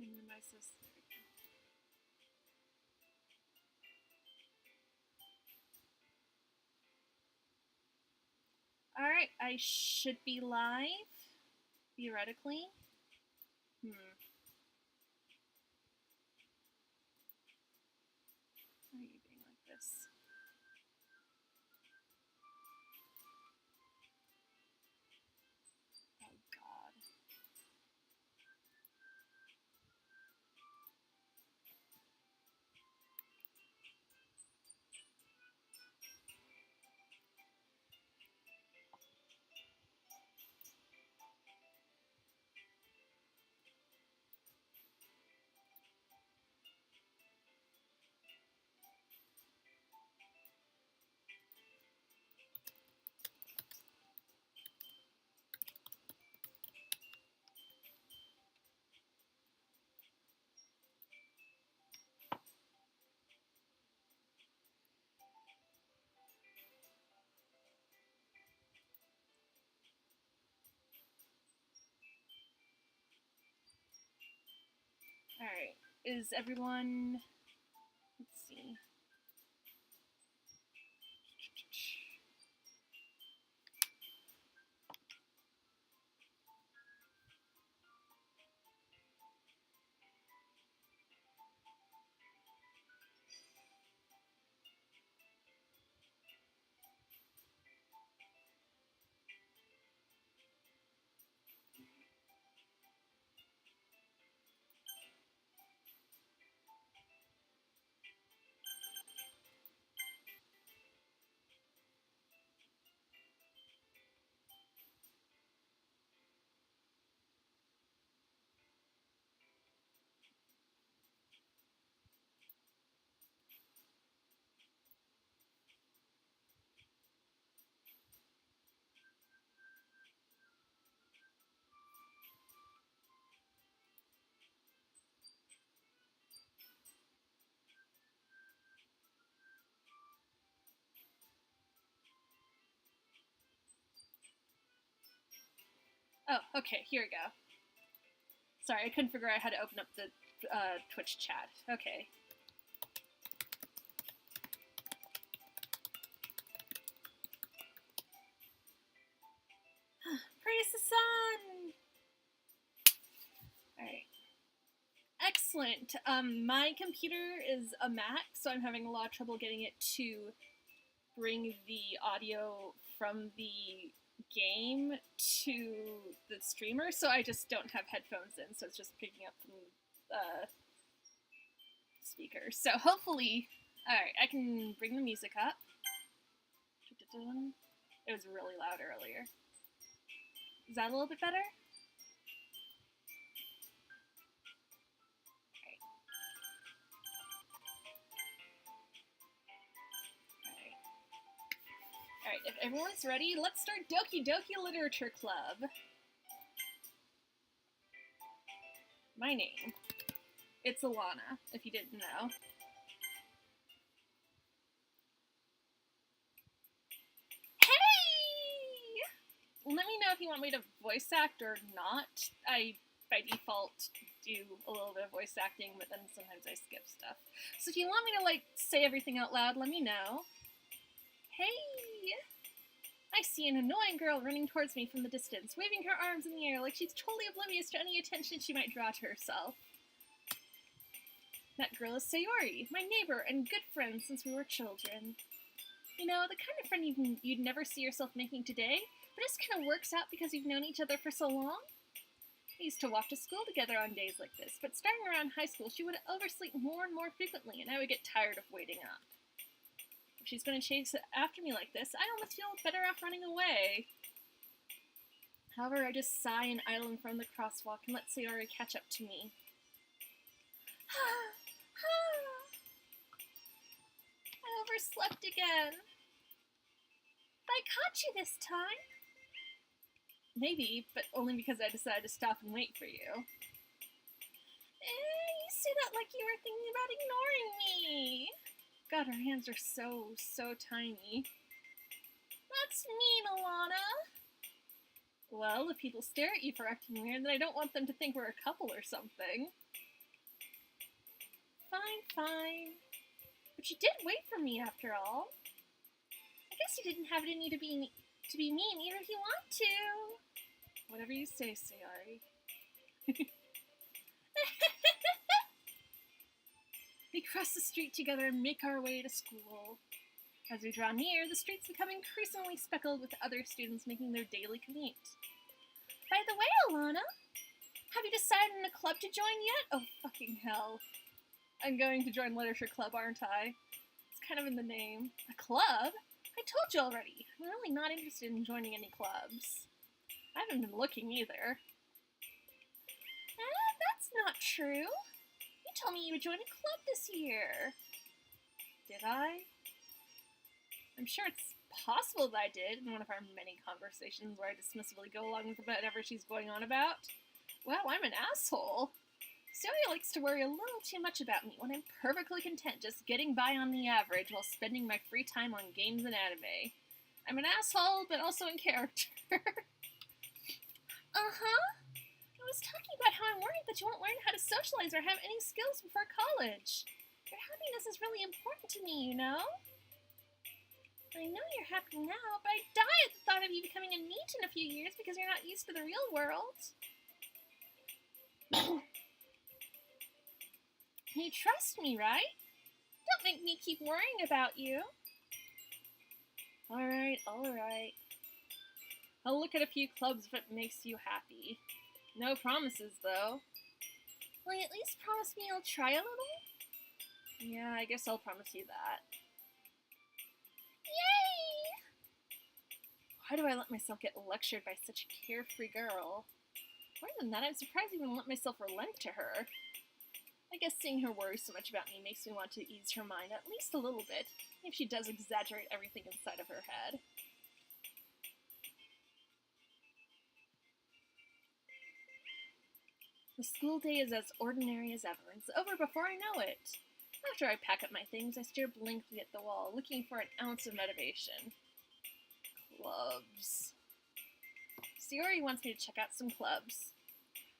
Minimize this. There we go. Alright, I should be live, theoretically. Why are you being like this? Oh god. Alright, is everyone... Let's see. Oh, okay, here we go. Sorry, I couldn't figure out how to open up the Twitch chat. Okay. Praise the sun! Alright. Excellent. My computer is a Mac, so I'm having a lot of trouble getting it to bring the audio from the game to the streamer, so I just don't have headphones in, so it's just picking up from speakers. So hopefully, alright, I can bring the music up. It was really loud earlier. Is that a little bit better? Alright, if everyone's ready, let's start Doki Doki Literature Club. My name. It's Alana, if you didn't know. Hey! Let me know if you want me to voice act or not. I, by default, do a little bit of voice acting, but then sometimes I skip stuff. So if you want me to, like, say everything out loud, let me know. Hey! I see an annoying girl running towards me from the distance, waving her arms in the air like she's totally oblivious to any attention she might draw to herself. That girl is Sayori, my neighbor and good friend since we were children. You know, the kind of friend you'd never see yourself making today, but just kind of works out because you've known each other for so long. We used to walk to school together on days like this, but starting around high school, she would oversleep more and more frequently, and I would get tired of waiting up. If she's going to chase after me like this, I almost feel better off running away. However, I just sigh and idle in front of the crosswalk and let Sayori catch up to me. I overslept again. But I caught you this time. Maybe, but only because I decided to stop and wait for you. You say that like you were thinking about ignoring me. God, her hands are so tiny. That's mean, Alana. Well, if people stare at you for acting weird, then I don't want them to think we're a couple or something. Fine, fine. But you did wait for me after all. I guess you didn't have it in you to be mean even if you want to. Whatever you say, Sayori. We cross the street together and make our way to school. As we draw near, the streets become increasingly speckled with other students making their daily commute. By the way, Alana, have you decided on a club to join yet? Oh, fucking hell. I'm going to join Literature Club, aren't I? It's kind of in the name. A club? I told you already. I'm really not interested in joining any clubs. I haven't been looking either. That's not true. You told me you would join a club this year. Did I? I'm sure it's possible that I did in one of our many conversations where I dismissively go along with whatever she's going on about. Wow, I'm an asshole. Sayori likes to worry a little too much about me when I'm perfectly content just getting by on the average while spending my free time on games and anime. I'm an asshole, but also in character. Uh-huh. I was talking about how I'm worried that you won't learn how to socialize or have any skills before college. Your happiness is really important to me, you know? I know you're happy now, but I die at the thought of you becoming a NEET in a few years because you're not used to the real world. You trust me, right? Don't make me keep worrying about you. Alright. I'll look at a few clubs if it makes you happy. No promises, though. Will you at least promise me you'll try a little? Yeah, I guess I'll promise you that. Yay! Why do I let myself get lectured by such a carefree girl? More than that, I'm surprised I even let myself relent to her. I guess seeing her worry so much about me makes me want to ease her mind at least a little bit, if she does exaggerate everything inside of her head. The school day is as ordinary as ever, and it's over before I know it. After I pack up my things, I stare blankly at the wall, looking for an ounce of motivation. Clubs. Sayori wants me to check out some clubs.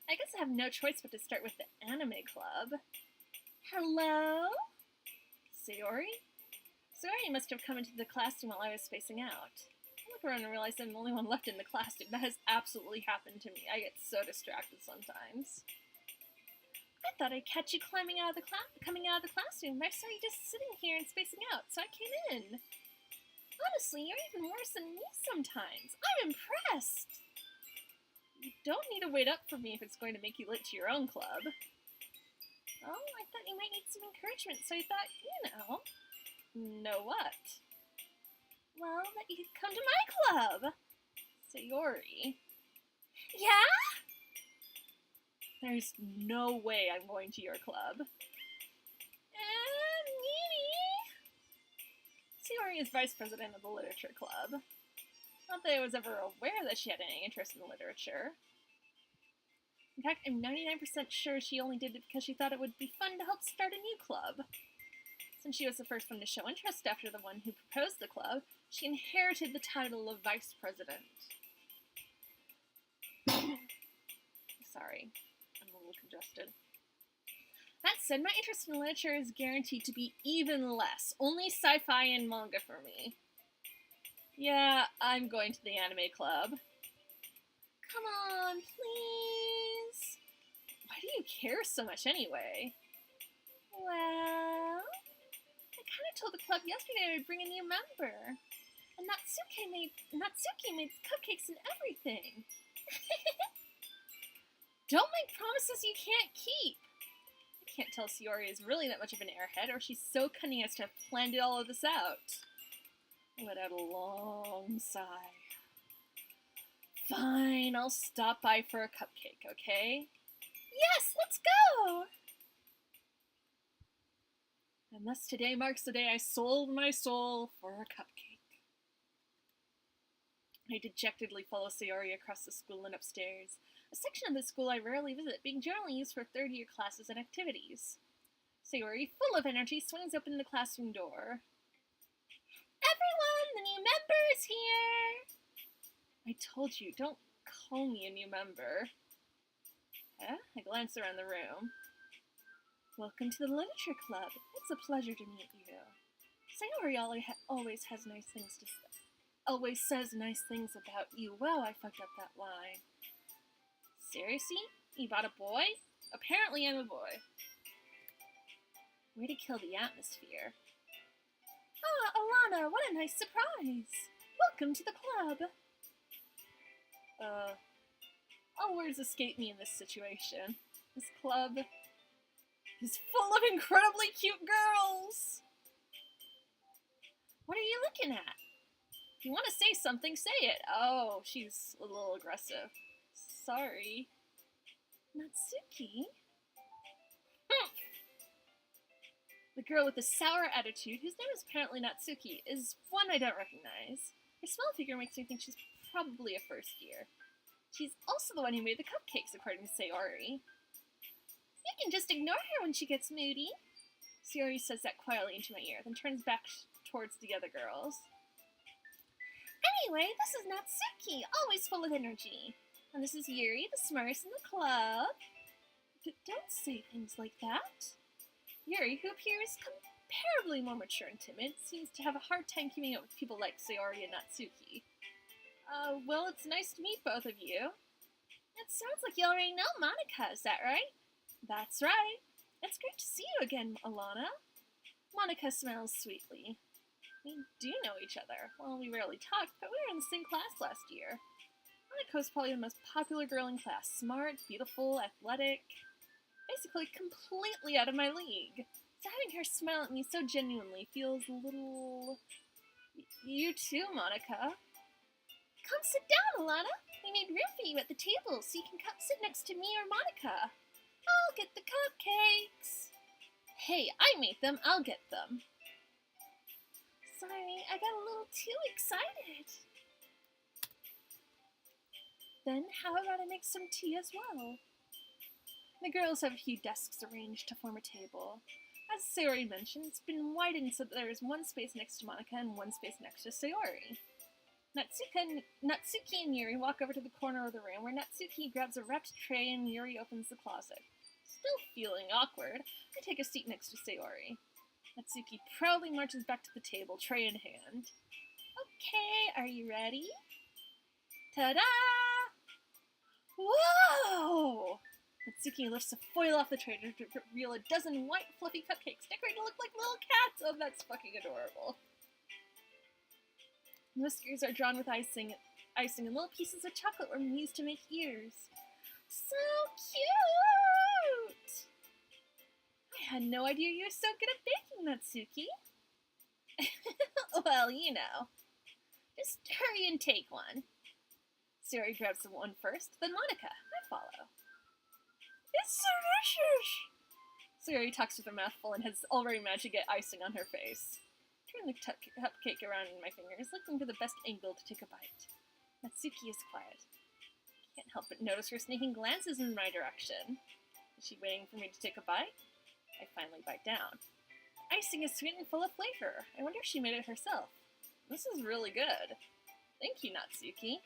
I guess I have no choice but to start with the anime club. Hello? Sayori? Sayori must have come into the classroom while I was spacing out. I look around and realize I'm the only one left in the classroom. That has absolutely happened to me. I get so distracted sometimes. I thought I'd catch you coming out of the classroom. I saw you just sitting here and spacing out, so I came in. Honestly, you're even worse than me sometimes. I'm impressed. You don't need to wait up for me if it's going to make you late to your own club. Oh, I thought you might need some encouragement, so I thought, Know what? Well, that you could come to my club. Sayori. Yeah? There's no way I'm going to your club. Maybe. Sayori is vice president of the literature club. Not that I was ever aware that she had any interest in literature. In fact, I'm 99% sure she only did it because she thought it would be fun to help start a new club. Since she was the first one to show interest after the one who proposed the club, she inherited the title of vice president. Sorry, I'm a little congested. That said, my interest in literature is guaranteed to be even less. Only sci-fi and manga for me. Yeah, I'm going to the anime club. Come on, please. Why do you care so much anyway? Well, I kind of told the club yesterday I would bring a new member. And Natsuki made cupcakes and everything. Don't make promises you can't keep. I can't tell Sayori is really that much of an airhead, or she's so cunning as to have planned all of this out. I let out a long sigh. Fine, I'll stop by for a cupcake, okay? Yes, let's go! And thus today marks the day I sold my soul for a cupcake. I dejectedly follow Sayori across the school and upstairs, a section of the school I rarely visit, being generally used for third-year classes and activities. Sayori, full of energy, swings open the classroom door. Everyone, the new member is here! I told you, don't call me a new member. I glance around the room. Welcome to the Literature Club. It's a pleasure to meet you. Sayori always has nice things to say. Always says nice things about you. Wow, I fucked up that line. Seriously? You bought a boy? Apparently I'm a boy. Way to kill the atmosphere. Ah, Alana, what a nice surprise. Welcome to the club. All words escape me in this situation. This club is full of incredibly cute girls. What are you looking at? If you want to say something, say it. Oh, she's a little aggressive. Sorry. Natsuki? The girl with the sour attitude, whose name is apparently Natsuki, is one I don't recognize. Her small figure makes me think she's probably a first year. She's also the one who made the cupcakes, according to Sayori. You can just ignore her when she gets moody. Sayori says that quietly into my ear, then turns back towards the other girls. Anyway, this is Natsuki, always full of energy. And this is Yuri, the smartest in the club. Don't say things like that. Yuri, who appears comparably more mature and timid, seems to have a hard time keeping up with people like Sayori and Natsuki. Well, it's nice to meet both of you. It sounds like you already know Monica, is that right? That's right. It's great to see you again, Alana. Monica smiles sweetly. We do know each other. Well, we rarely talked, but we were in the same class last year. Monica was probably the most popular girl in class. Smart, beautiful, athletic. Basically completely out of my league. So having her smile at me so genuinely feels a little... You too, Monica. Come sit down, Alana. We made room for you at the table, so you can come sit next to me or Monica. I'll get the cupcakes. Hey, I made them. I'll get them. Sorry, I got a little too excited. Then how about I make some tea as well? The girls have a few desks arranged to form a table. As Sayori mentioned, it's been widened so that there is one space next to Monica and one space next to Sayori. Natsuki and Yuri walk over to the corner of the room where Natsuki grabs a wrapped tray and Yuri opens the closet. Still feeling awkward, I take a seat next to Sayori. Natsuki proudly marches back to the table, tray in hand. Okay, are you ready? Ta-da! Whoa! Natsuki lifts a foil off the tray to reveal a dozen white, fluffy cupcakes decorated to look like little cats. Oh, that's fucking adorable. The whiskers are drawn with icing, and little pieces of chocolate were used to make ears. So cute! I had no idea you were so good at baking, Natsuki. Well, you know. Just hurry and take one. Sayori grabs the one first, then Monica. I follow. It's delicious! Sayori talks with her mouth full and has already managed to get icing on her face. I turn the cupcake around in my fingers, looking for the best angle to take a bite. Natsuki is quiet. Can't help but notice her sneaking glances in my direction. Is she waiting for me to take a bite? I finally bite down. Icing is sweet and full of flavor. I wonder if she made it herself. This is really good. Thank you, Natsuki.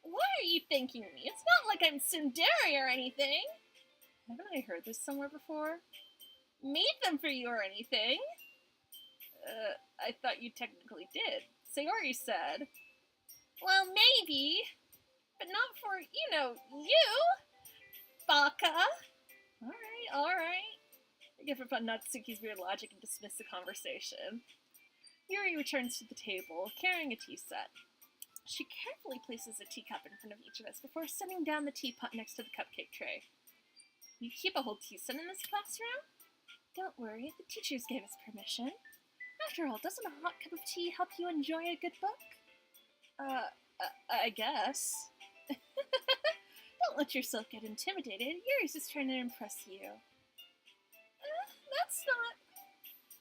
Why are you thanking me? It's not like I'm tsundere or anything. Haven't I heard this somewhere before? Made them for you or anything? I thought you technically did. Sayori said. Well, maybe. But not for, you. Baka. Alright. I give up on Natsuki's weird logic and dismiss the conversation. Yuri returns to the table, carrying a tea set. She carefully places a teacup in front of each of us before setting down the teapot next to the cupcake tray. You keep a whole tea set in this classroom? Don't worry, the teachers gave us permission. After all, doesn't a hot cup of tea help you enjoy a good book? I guess. Don't let yourself get intimidated. Yuri's just trying to impress you. That's not...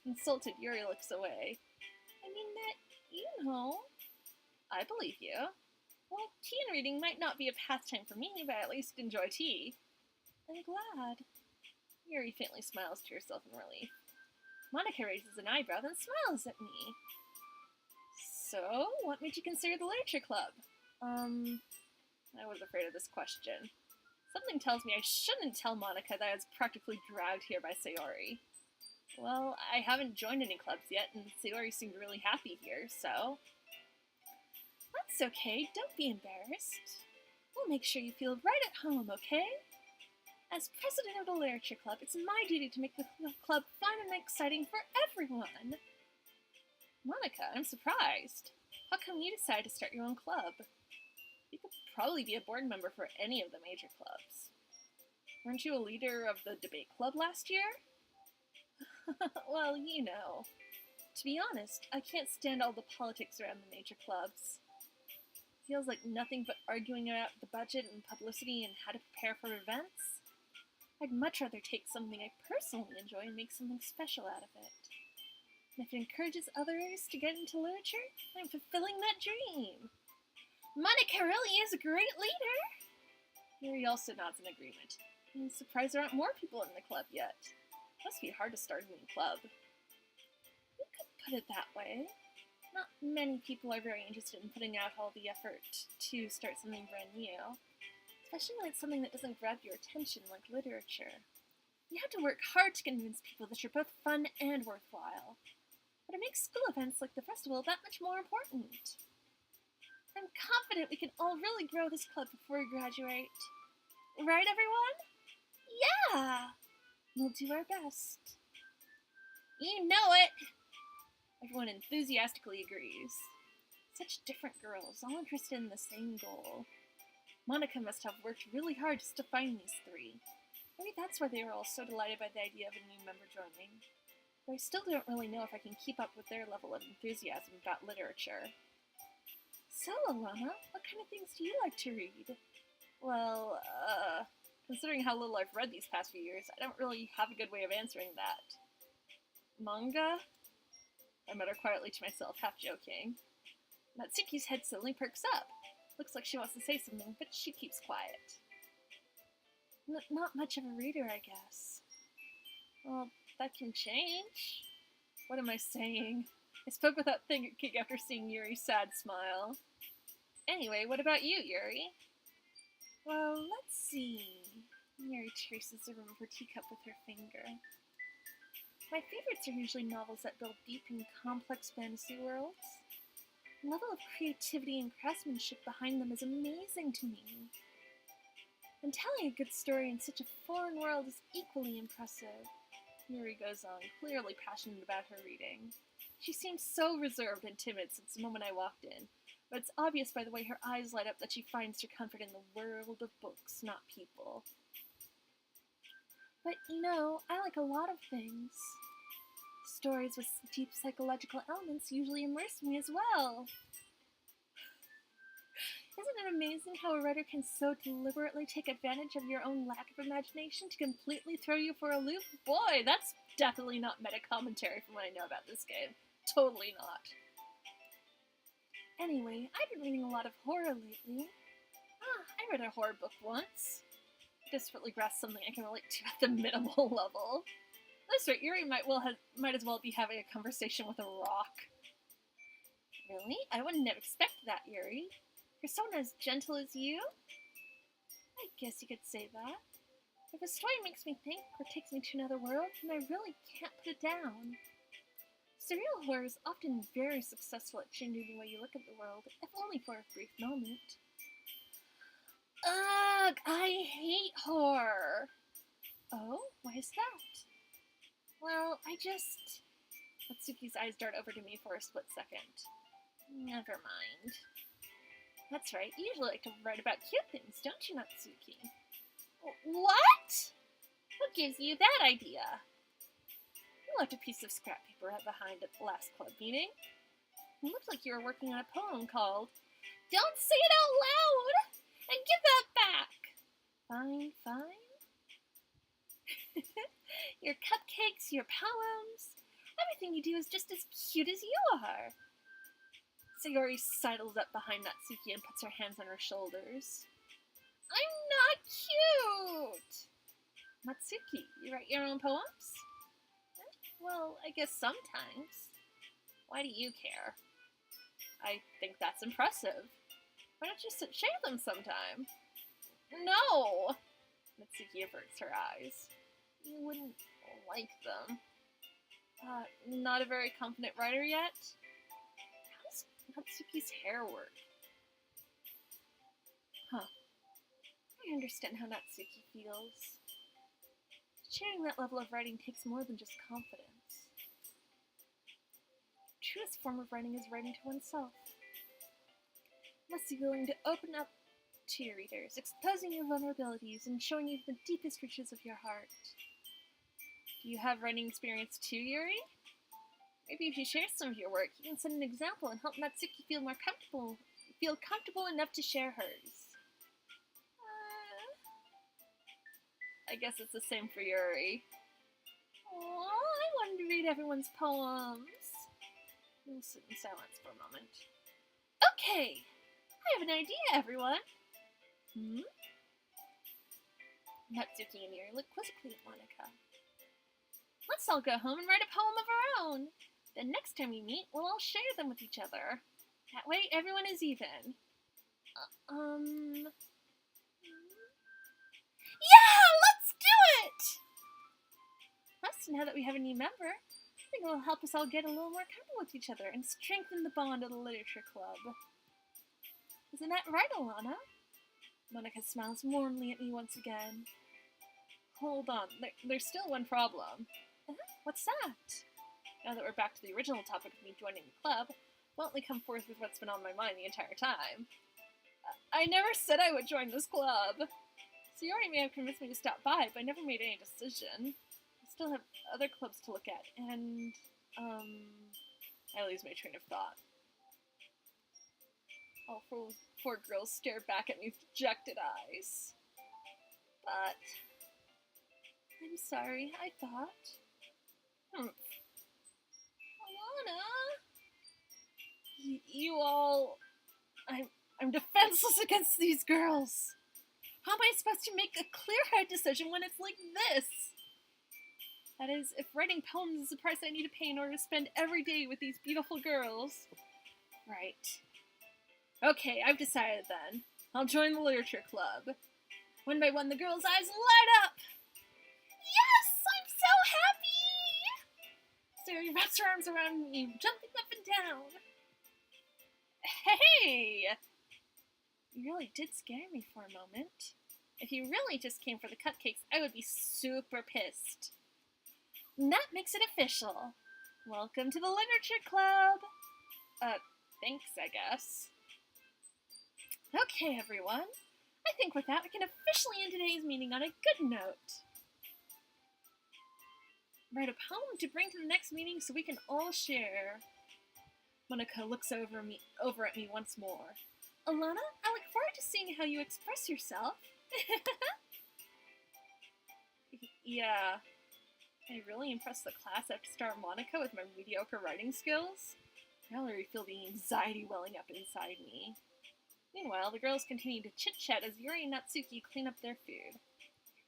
Insulted, Yuri looks away. I mean that, I believe you. Well, tea and reading might not be a pastime for me, but I at least enjoy tea. I'm glad. Yuri faintly smiles to herself in relief. Monica raises an eyebrow, then smiles at me. So, what made you consider the literature club? I was afraid of this question. Something tells me I shouldn't tell Monica that I was practically dragged here by Sayori. Well, I haven't joined any clubs yet, and Sayori seemed really happy here, so... That's okay, don't be embarrassed. We'll make sure you feel right at home, okay? As president of the Literature Club, it's my duty to make the club fun and exciting for everyone. Monica, I'm surprised. How come you decided to start your own club? You could probably be a board member for any of the major clubs. Weren't you a leader of the debate club last year? Well, you know. To be honest, I can't stand all the politics around the major clubs. Feels like nothing but arguing about the budget and publicity and how to prepare for events. I'd much rather take something I personally enjoy and make something special out of it. And if it encourages others to get into literature, I'm fulfilling that dream. Monica really is a great leader! Yuri also nods in agreement. I'm surprised there aren't more people in the club yet. Must be hard to start a new club. You could put it that way. Not many people are very interested in putting out all the effort to start something brand new, especially when it's something that doesn't grab your attention like literature. You have to work hard to convince people that you're both fun and worthwhile, but it makes school events like the festival that much more important. I'm confident we can all really grow this club before we graduate. Right, everyone? Yeah! We'll do our best. You know it! Everyone enthusiastically agrees. Such different girls, all interested in the same goal. Monica must have worked really hard just to find these three. Maybe that's why they were all so delighted by the idea of a new member joining. But I still don't really know if I can keep up with their level of enthusiasm about literature. So, Alana, what kind of things do you like to read? Well, considering how little I've read these past few years, I don't really have a good way of answering that. Manga? I mutter quietly to myself, half joking. Natsuki's head suddenly perks up. Looks like she wants to say something, but she keeps quiet. Not much of a reader, I guess. Well, that can change. What am I saying? I spoke without thinking after seeing Yuri's sad smile. Anyway, what about you, Yuri? Well, let's see. Yuri traces the rim of her teacup with her finger. My favorites are usually novels that build deep and complex fantasy worlds. The level of creativity and craftsmanship behind them is amazing to me. And telling a good story in such a foreign world is equally impressive. Yuri goes on, clearly passionate about her reading. She seemed so reserved and timid since the moment I walked in, but it's obvious by the way her eyes light up that she finds her comfort in the world of books, not people. But, you know, I like a lot of things. Stories with deep psychological elements usually immerse me as well. Isn't it amazing how a writer can so deliberately take advantage of your own lack of imagination to completely throw you for a loop? Boy, that's definitely not meta-commentary from what I know about this game. Totally not. Anyway, I've been reading a lot of horror lately. I read a horror book once. Desperately grasp something I can relate to at the minimal level. That's right, Yuri might as well be having a conversation with a rock. Really? I wouldn't have expected that, Yuri. For someone as gentle as you? I guess you could say that. If a story makes me think or takes me to another world, then I really can't put it down. Surreal horror is often very successful at changing the way you look at the world, if only for a brief moment. Ugh, I hate horror. Oh, why is that? Well, Natsuki's eyes dart over to me for a split second. Never mind. That's right, you usually like to write about cute things, don't you, Natsuki? What? What gives you that idea? You left a piece of scrap paper right behind at the last club meeting. It looked like you were working on a poem called Don't Say It Out Loud! And give that back! Fine, fine. Your cupcakes, your poems, everything you do is just as cute as you are. Sayori sidles up behind Natsuki and puts her hands on her shoulders. I'm not cute! Natsuki, you write your own poems? Well, I guess sometimes. Why do you care? I think that's impressive. Why don't you share them sometime? No! Natsuki averts her eyes. You wouldn't like them. Not a very confident writer yet? How does Natsuki's hair work? Huh. I understand how Natsuki feels. Sharing that level of writing takes more than just confidence. The truest form of writing is writing to oneself. You must be willing to open up to your readers, exposing your vulnerabilities and showing you the deepest reaches of your heart. Do you have writing experience too, Yuri? Maybe if you share some of your work, you can set an example and help Natsuki feel comfortable enough to share hers. I guess it's the same for Yuri. Aww, I wanted to read everyone's poems. We'll sit in silence for a moment. Okay, I have an idea, everyone. Natsuki and Yuri look quizzically at Monika. Let's all go home and write a poem of our own. Then next time we meet, we'll all share them with each other. That way, everyone is even. Yeah, let's do it! Plus, now that we have a new member, I think it will help us all get a little more comfortable with each other and strengthen the bond of the literature club. Isn't that right, Alana? Monika smiles warmly at me once again. Hold on, there's still one problem. What's that? Now that we're back to the original topic of me joining the club, won't we come forth with what's been on my mind the entire time? I never said I would join this club. So you already may have convinced me to stop by, but I never made any decision. I still have other clubs to look at, and, I lose my train of thought. All four girls stare back at me with dejected eyes. But I'm sorry, I thought. Alana! You all... I'm defenseless against these girls! How am I supposed to make a clear-headed decision when it's like this? That is, if writing poems is the price I need to pay in order to spend every day with these beautiful girls. Right. Okay, I've decided then. I'll join the literature club. One by one, the girls' eyes light up! Yes! I'm so happy! Sarah wraps her arms around me, jumping up and down. Hey! You really did scare me for a moment. If you really just came for the cupcakes, I would be super pissed. And that makes it official. Welcome to the literature club. Thanks, I guess. Okay, everyone. I think with that, we can officially end today's meeting on a good note. Write a poem to bring to the next meeting so we can all share. Monika looks over at me once more. Alana, I look forward to seeing how you express yourself. Yeah. I really impressed the class after star Monika with my mediocre writing skills. I already feel the anxiety welling up inside me. Meanwhile, the girls continue to chit-chat as Yuri and Natsuki clean up their food.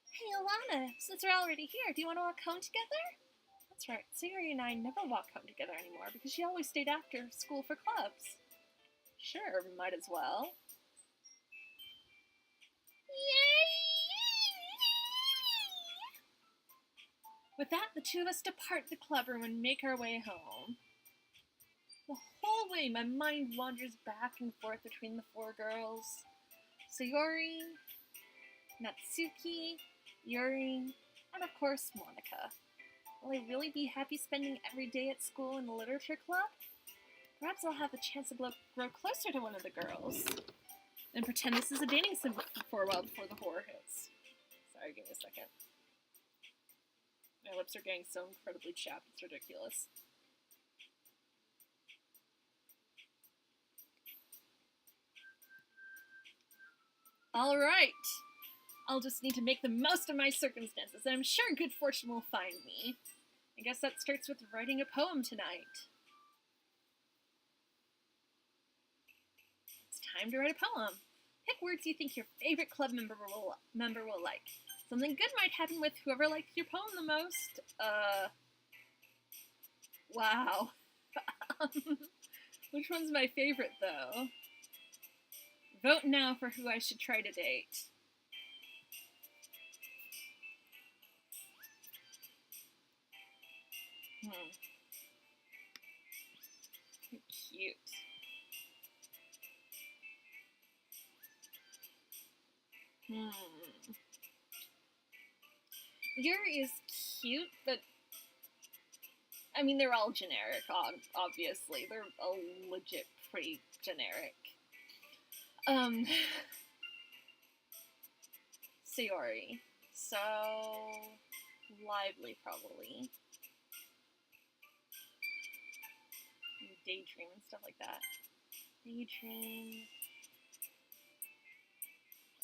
Hey, Alana, since we're already here, do you want to walk home together? That's right, so Yuri and I never walk home together anymore because she always stayed after school for clubs. Sure, might as well. Yay! With that, the two of us depart the clubroom and make our way home. The whole way, my mind wanders back and forth between the four girls. Sayori, Natsuki, Yuri, and of course, Monika. Will I really be happy spending every day at school in the literature club? Perhaps I'll have the chance to grow closer to one of the girls. And pretend this is a dating sim for a while before the horror hits. Sorry, give me a second. My lips are getting so incredibly chapped, it's ridiculous. Alright! I'll just need to make the most of my circumstances, and I'm sure good fortune will find me. I guess that starts with writing a poem tonight. It's time to write a poem. Pick words you think your favorite club member will like. Something good might happen with whoever liked your poem the most. Wow. Which one's my favorite, though? Vote now for who I should try to date. Hmm. Cute. Hmm. Yuri is cute, but I mean, they're all generic, obviously. They're all legit pretty generic. Um, Sayori. So lively, probably. Daydream and stuff like that. Daydream.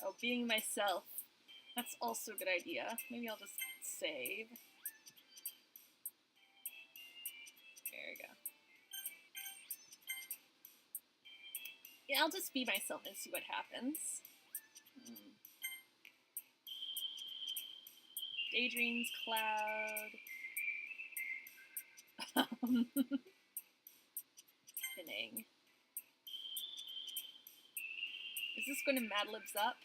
Oh, being myself. That's also a good idea. Maybe I'll just save. There we go. Yeah, I'll just be myself and see what happens. Daydreams, cloud. Spinning. Is this going to Mad Libs up?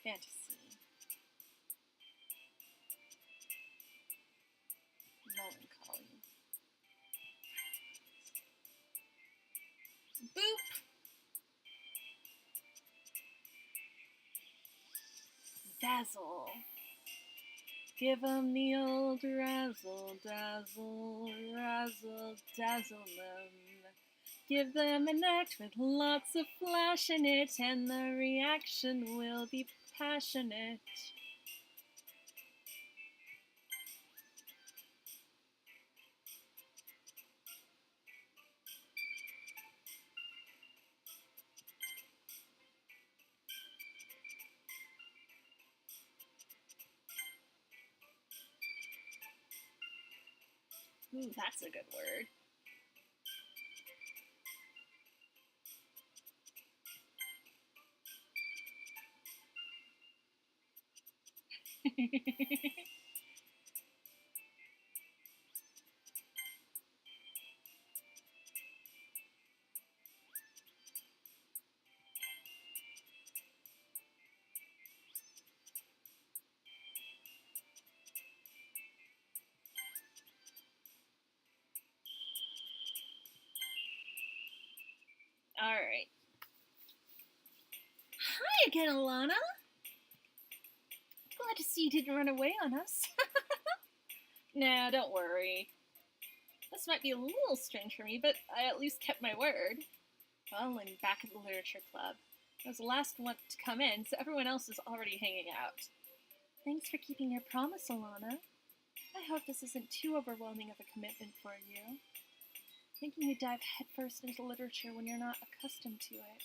Fantasy. Melancholy. Boop! Dazzle. Give 'em the old razzle, dazzle, razzle, dazzle 'em. Give them an act with lots of flash in it, and the reaction will be passionate. Ooh, that's a good word. Alright. Hi again, Alana. Glad to see you didn't run away on us. Nah, don't worry. This might be a little strange for me, but I at least kept my word. Well, I'm back at the literature club. I was the last one to come in, so everyone else is already hanging out. Thanks for keeping your promise, Alana. I hope this isn't too overwhelming of a commitment for you. Making you dive headfirst into literature when you're not accustomed to it.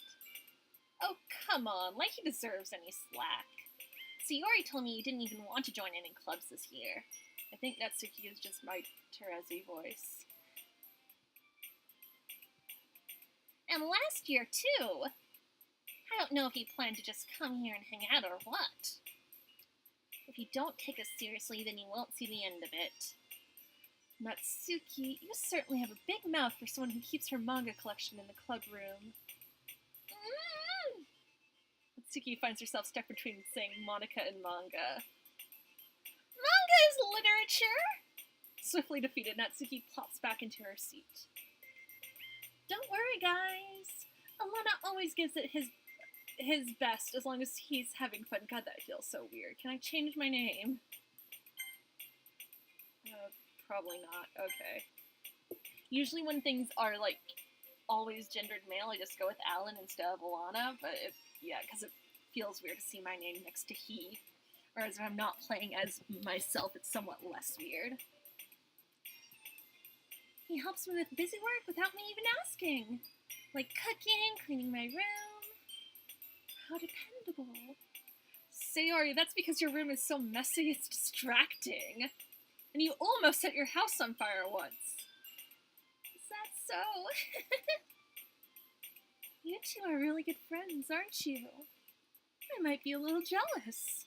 Oh, come on, like he deserves any slack. Sayori told me you didn't even want to join any clubs this year. I think Natsuki is just my Terezi voice. And last year, too! I don't know if you plan to just come here and hang out or what. If you don't take us seriously, then you won't see the end of it. Natsuki, you certainly have a big mouth for someone who keeps her manga collection in the club room. Natsuki finds herself stuck between saying Monica and manga. Manga is literature! Swiftly defeated, Natsuki plops back into her seat. Don't worry, guys. Alana always gives it his best as long as he's having fun. God, that feels so weird. Can I change my name? Probably not. Okay. Usually when things are, like, always gendered male, I just go with Alan instead of Alana, but yeah, because it feels weird to see my name next to he. Whereas if I'm not playing as myself, it's somewhat less weird. He helps me with busy work without me even asking. Like cooking, cleaning my room. How dependable. Sayori, that's because your room is so messy it's distracting. And you almost set your house on fire once. Is that so? You two are really good friends, aren't you? I might be a little jealous.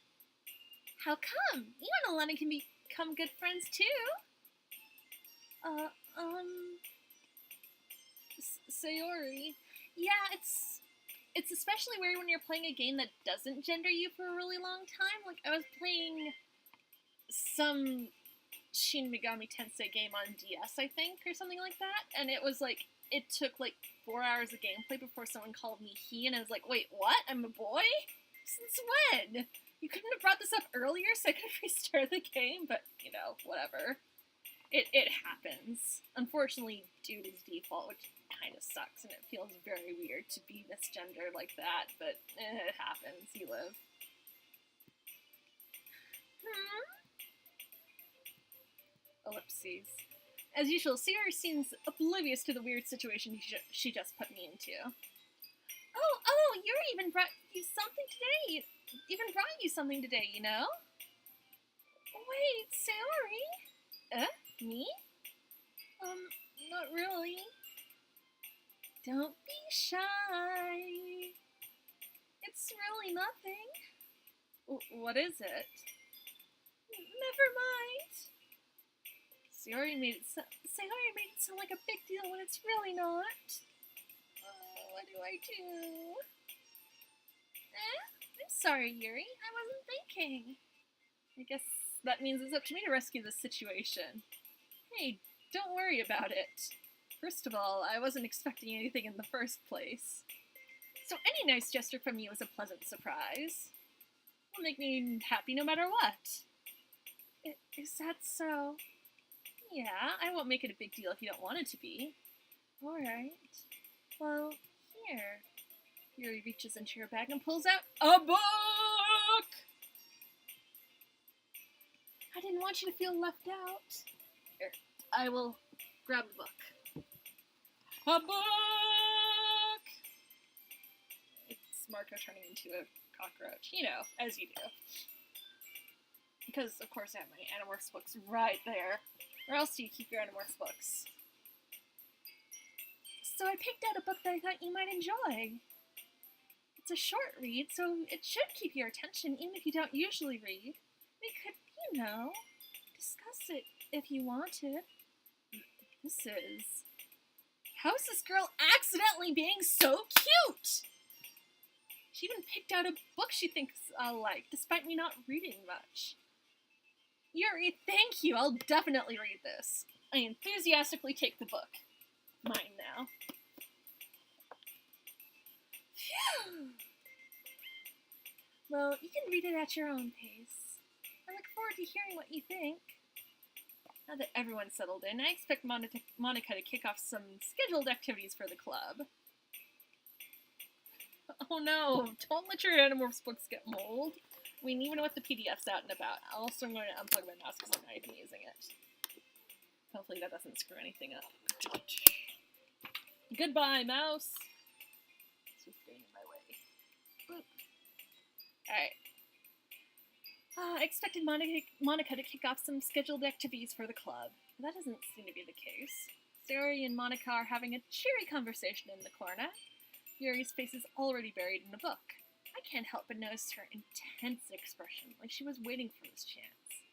How come? You and Alana can become good friends too. Sayori. Yeah, it's it's especially weird when you're playing a game that doesn't gender you for a really long time. Like, I was playing some Shin Megami Tensei game on DS, I think, or something like that, and it was like, it took like 4 hours of gameplay before someone called me he, and I was like, wait, what? I'm a boy? Since when? You couldn't have brought this up earlier so I could restart the game, but, you know, whatever. It happens. Unfortunately, dude is default, which kind of sucks, and it feels very weird to be misgendered like that, but it happens. You live. Ellipses. As usual, Sayori seems oblivious to the weird situation she just put me into. Oh, Yuri even brought you something today. Something today, you know? Wait, Sayori? Me? Not really. Don't be shy. It's really nothing. What is it? Never mind. Sayori made it sound like a big deal when it's really not. Oh, what do I do? I'm sorry, Yuri. I wasn't thinking. I guess that means it's up to me to rescue this situation. Hey, don't worry about it. First of all, I wasn't expecting anything in the first place. So any nice gesture from you is a pleasant surprise. It'll make me happy no matter what. Is that so? Yeah, I won't make it a big deal if you don't want it to be. Alright. Well, here. Yuri reaches into your bag and pulls out a book! I didn't want you to feel left out. Here, I will grab the book. A book! It's Marco turning into a cockroach. You know, as you do. Because, of course, I have my Animorphs books right there. Where else do you keep your Animorphs books? So I picked out a book that I thought you might enjoy. It's a short read, so it should keep your attention, even if you don't usually read. We could, you know, discuss it if you wanted. This is... How's this girl accidentally being so cute? She even picked out a book she thinks I'll like, despite me not reading much. Yuri, thank you. I'll definitely read this. I enthusiastically take the book. Mine now. Phew. Well, you can read it at your own pace. I look forward to hearing what you think. Now that everyone's settled in, I expect Monica to kick off some scheduled activities for the club. Oh no, don't let your Animorphs books get mold. I mean, even with the PDFs out and about. Also, I'm going to unplug my mouse because I'm not even using it. Hopefully that doesn't screw anything up. Goodbye, mouse! This was getting in my way. Boop. Alright. I expected Monica to kick off some scheduled activities for the club. That doesn't seem to be the case. Sayori and Monica are having a cheery conversation in the corner. Yuri's face is already buried in a book. I can't help but notice her intense expression, like she was waiting for this chance.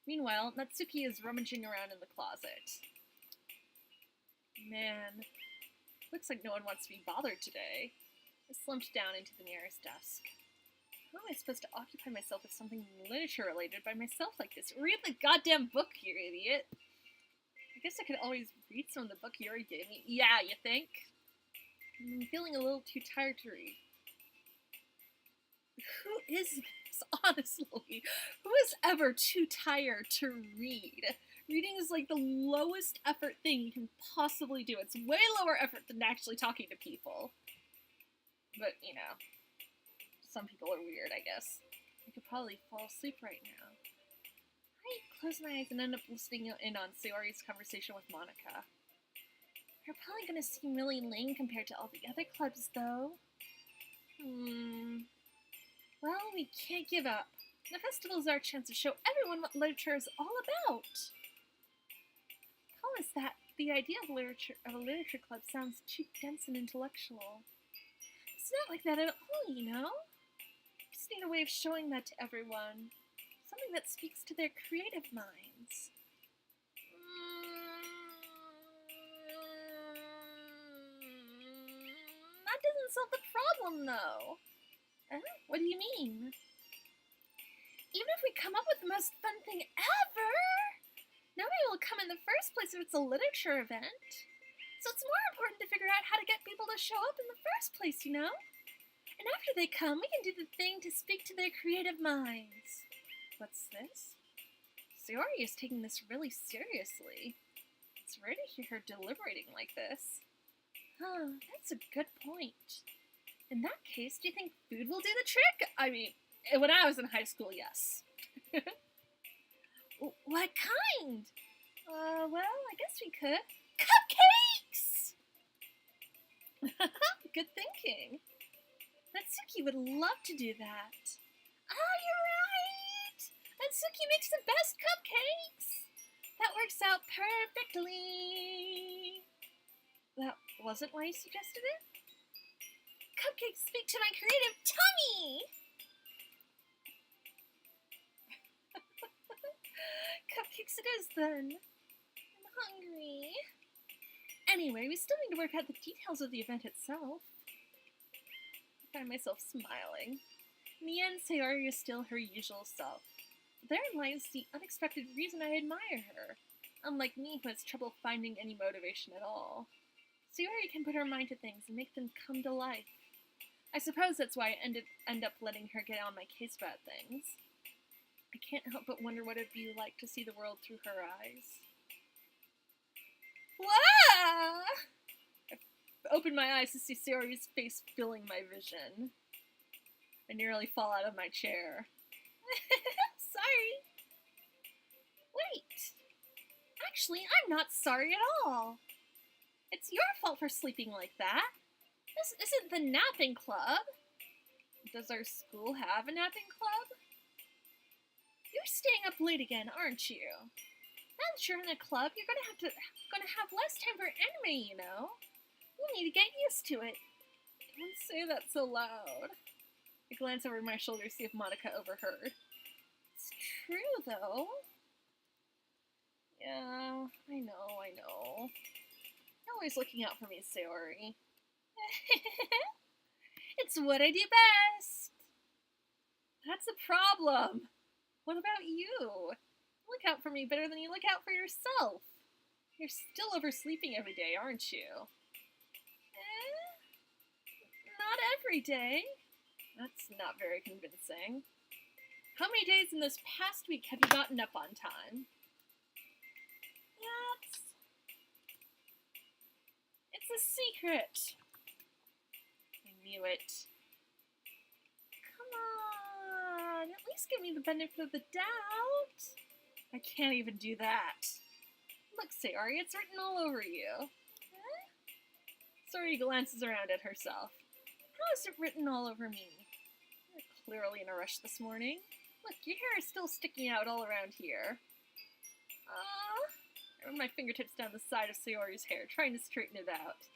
Meanwhile, Natsuki is rummaging around in the closet. Man, looks like no one wants to be bothered today. I slumped down into the nearest desk. How am I supposed to occupy myself with something literature-related by myself like this? Read the goddamn book, you idiot! I guess I could always read some of the book Yuri gave me. Yeah, you think? I'm feeling a little too tired to read. Who is this, honestly? Who is ever too tired to read? Reading is like the lowest effort thing you can possibly do. It's way lower effort than actually talking to people. But, you know, some people are weird, I guess. I could probably fall asleep right now. I close my eyes and end up listening in on Sayori's conversation with Monica. You're probably gonna seem really lame compared to all the other clubs, though. Well, we can't give up. The festival is our chance to show everyone what literature is all about. How is that? The idea of a literature club sounds too dense and intellectual. It's not like that at all, you know? We just need a way of showing that to everyone. Something that speaks to their creative minds. That doesn't doesn't solve the problem, though. What do you mean? Even if we come up with the most fun thing ever, nobody will come in the first place if it's a literature event. So it's more important to figure out how to get people to show up in the first place, you know? And after they come, we can do the thing to speak to their creative minds. What's this? Sayori is taking this really seriously. It's rare to hear her deliberating like this. That's a good point. In that case, do you think food will do the trick? I mean, when I was in high school, yes. What kind? Well, I guess we could. Cupcakes! Good thinking. Natsuki would love to do that. You're right! Natsuki makes the best cupcakes! That works out perfectly! That wasn't why you suggested it? Cupcakes speak to my creative tummy! Cupcakes it is, then. I'm hungry. Anyway, we still need to work out the details of the event itself. I find myself smiling. In the end, Sayori is still her usual self. Therein lies the unexpected reason I admire her, unlike me who has trouble finding any motivation at all. Sayori can put her mind to things and make them come to life. I suppose that's why I end up letting her get on my case about things. I can't help but wonder what it'd be like to see the world through her eyes. Wow! I opened my eyes to see Sayori's face filling my vision. I nearly fall out of my chair. Sorry. Wait. Actually, I'm not sorry at all. It's your fault for sleeping like that. This isn't the napping club. Does our school have a napping club? You're staying up late again, aren't you? Now that you're in a club, you're gonna have less time for anime, you know? You need to get used to it. Don't say that so loud. I glance over my shoulder to see if Monica overheard. It's true, though. Yeah, I know. You're always looking out for me, Sayori. It's what I do best. That's the problem. What about you? You look out for me better than you look out for yourself. You're still oversleeping every day, aren't you? Not every day. That's not very convincing. How many days in this past week have you gotten up on time? It's a secret. I knew it. Come on, at least give me the benefit of the doubt. I can't even do that. Look, Sayori, it's written all over you. Huh? Sayori glances around at herself. How is it written all over me? You're clearly in a rush this morning. Look, your hair is still sticking out all around here. I run my fingertips down the side of Sayori's hair, trying to straighten it out.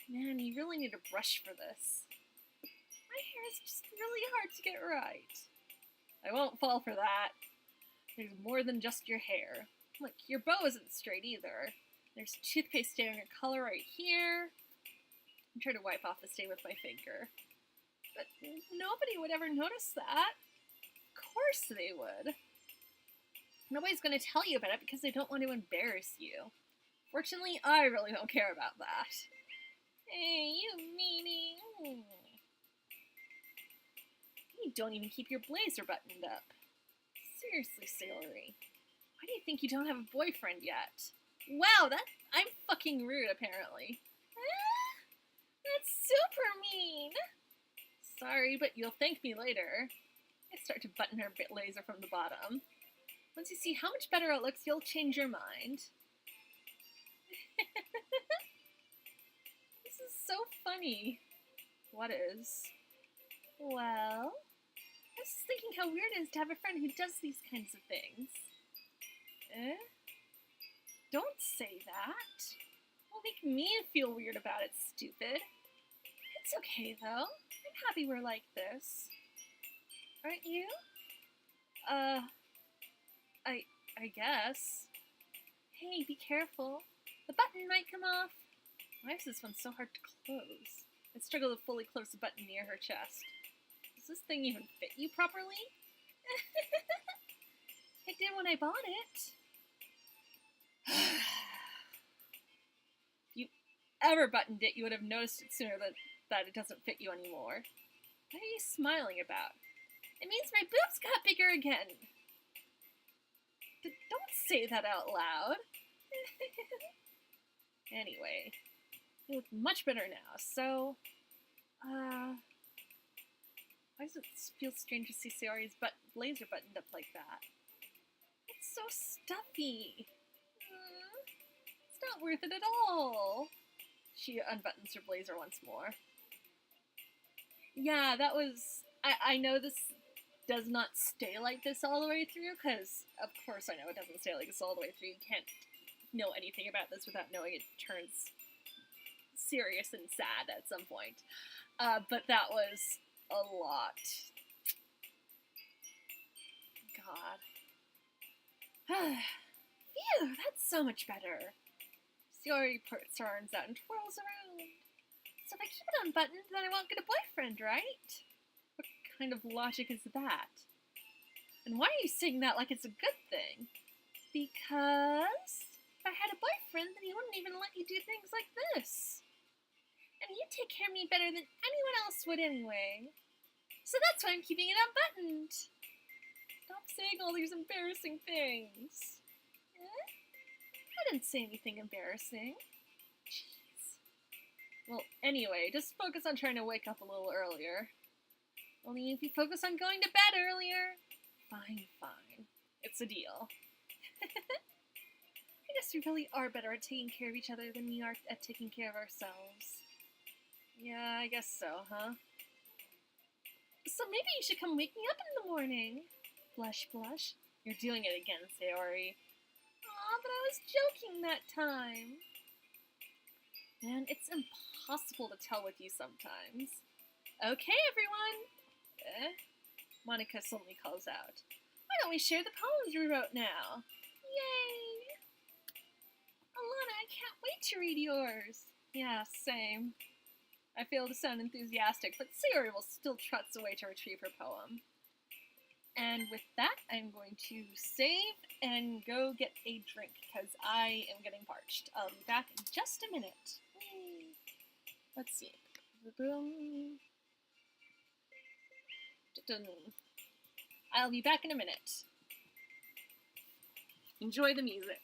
Man, you really need a brush for this. My hair is just really hard to get right. I won't fall for that. There's more than just your hair. Look, your bow isn't straight either. There's toothpaste stain on your collar right here. I'm trying to wipe off the stain with my finger. But nobody would ever notice that. Of course they would. Nobody's going to tell you about it because they don't want to embarrass you. Fortunately, I really don't care about that. Hey, you meanie. You don't even keep your blazer buttoned up. Seriously, Sayori. Why do you think you don't have a boyfriend yet? Wow, I'm fucking rude, apparently. That's super mean. Sorry, but you'll thank me later. I start to button her blazer from the bottom. Once you see how much better it looks, you'll change your mind. This is so funny. What is? Well, I was just thinking how weird it is to have a friend who does these kinds of things. Don't say that. Don't make me feel weird about it, stupid. It's okay, though. I'm happy we're like this. Aren't you? I guess. Hey, be careful. The button might come off. Why is this one so hard to close? I struggle to fully close the button near her chest. Does this thing even fit you properly? It did when I bought it. If you ever buttoned it, you would have noticed it sooner that it doesn't fit you anymore. What are you smiling about? It means my boobs got bigger again. Don't say that out loud. Anyway, you look much better now, so, why does it feel strange to see Sayori's blazer buttoned up like that? It's so stuffy. It's not worth it at all. She unbuttons her blazer once more. Yeah, that was... I know this does not stay like this all the way through, because, of course I know it doesn't stay like this all the way through. You can't know anything about this without knowing it turns serious and sad at some point. But that was a lot. God. Phew, that's so much better. Sayori puts her arms out and twirls around. So if I keep it unbuttoned, then I won't get a boyfriend, right? What kind of logic is that? And why are you saying that like it's a good thing? Because if I had a boyfriend, then he wouldn't even let you do things like this. And you take care of me better than anyone else would anyway. So that's why I'm keeping it unbuttoned. Stop saying all these embarrassing things. Eh? I didn't say anything embarrassing. Jeez. Well, anyway, just focus on trying to wake up a little earlier. Only if you focus on going to bed earlier. Fine, fine. It's a deal. I guess we really are better at taking care of each other than we are at taking care of ourselves. Yeah, I guess so, huh? So maybe you should come wake me up in the morning. Blush, blush. You're doing it again, Sayori. Aw, but I was joking that time. Man, it's impossible to tell with you sometimes. Okay, everyone. Monica suddenly calls out. Why don't we share the poems we wrote now? Yay! Alana, I can't wait to read yours. Yeah, same. I fail to sound enthusiastic, but Sayori will still trots away to retrieve her poem. And with that, I'm going to save and go get a drink, because I am getting parched. I'll be back in just a minute. Let's see. Boom. I'll be back in a minute. Enjoy the music.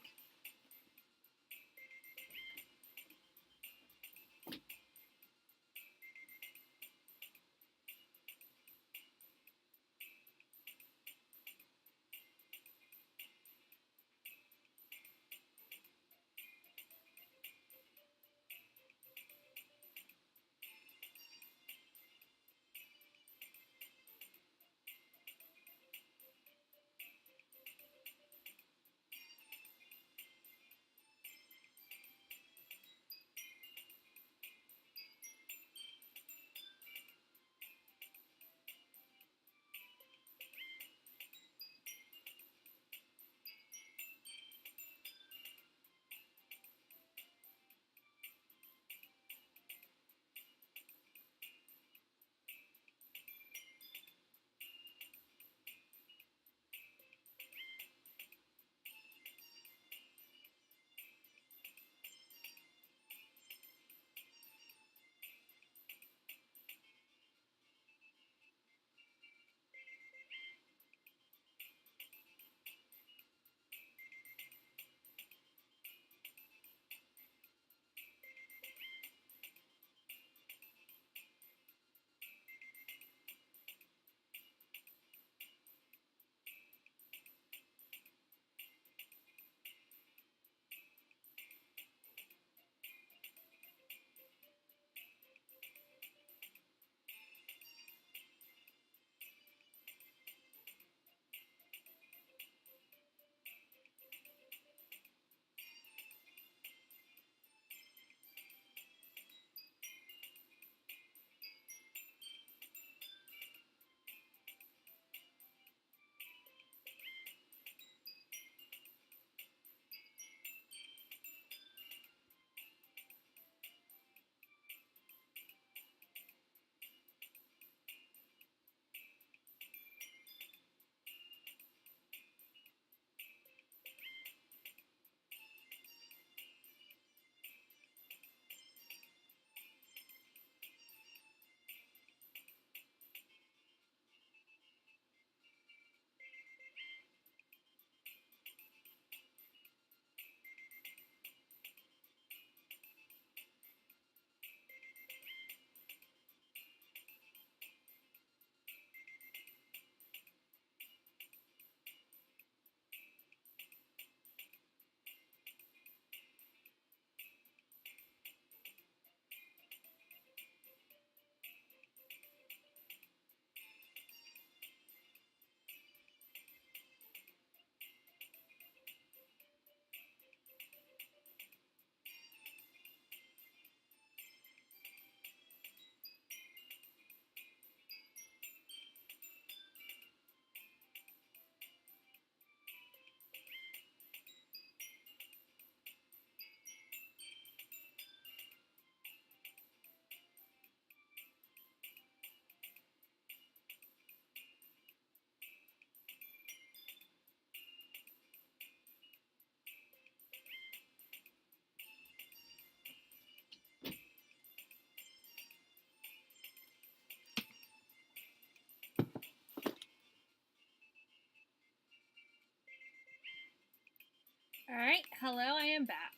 am back.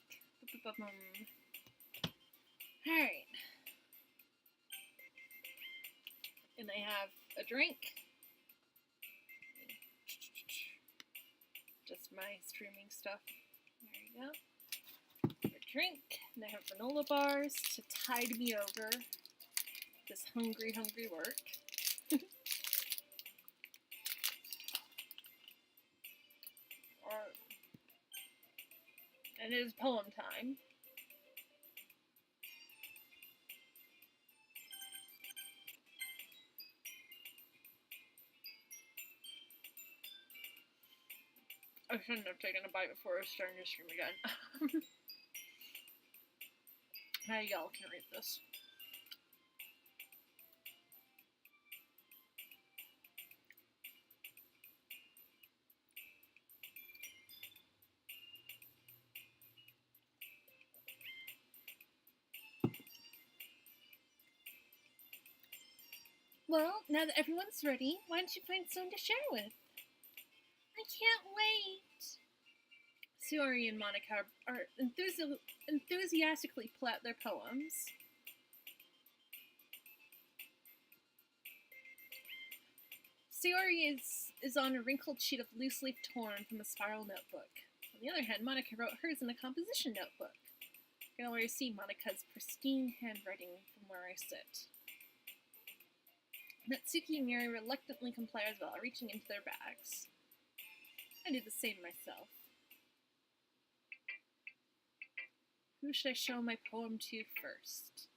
Alright. And I have a drink. Just my streaming stuff. There you go. A drink. And I have granola bars to tide me over this hungry work. And it is poem time. I shouldn't have taken a bite before I was starting to stream again. Now y'all can read this. Well, now that everyone's ready, why don't you find someone to share with? I can't wait! Sayori and Monica are enthusiastically pull out their poems. Sayori is on a wrinkled sheet of loose leaf torn from a spiral notebook. On the other hand, Monica wrote hers in a composition notebook. You can always see Monica's pristine handwriting from where I sit. Natsuki and Miri reluctantly comply as well, reaching into their bags. I do the same myself. Who should I show my poem to first?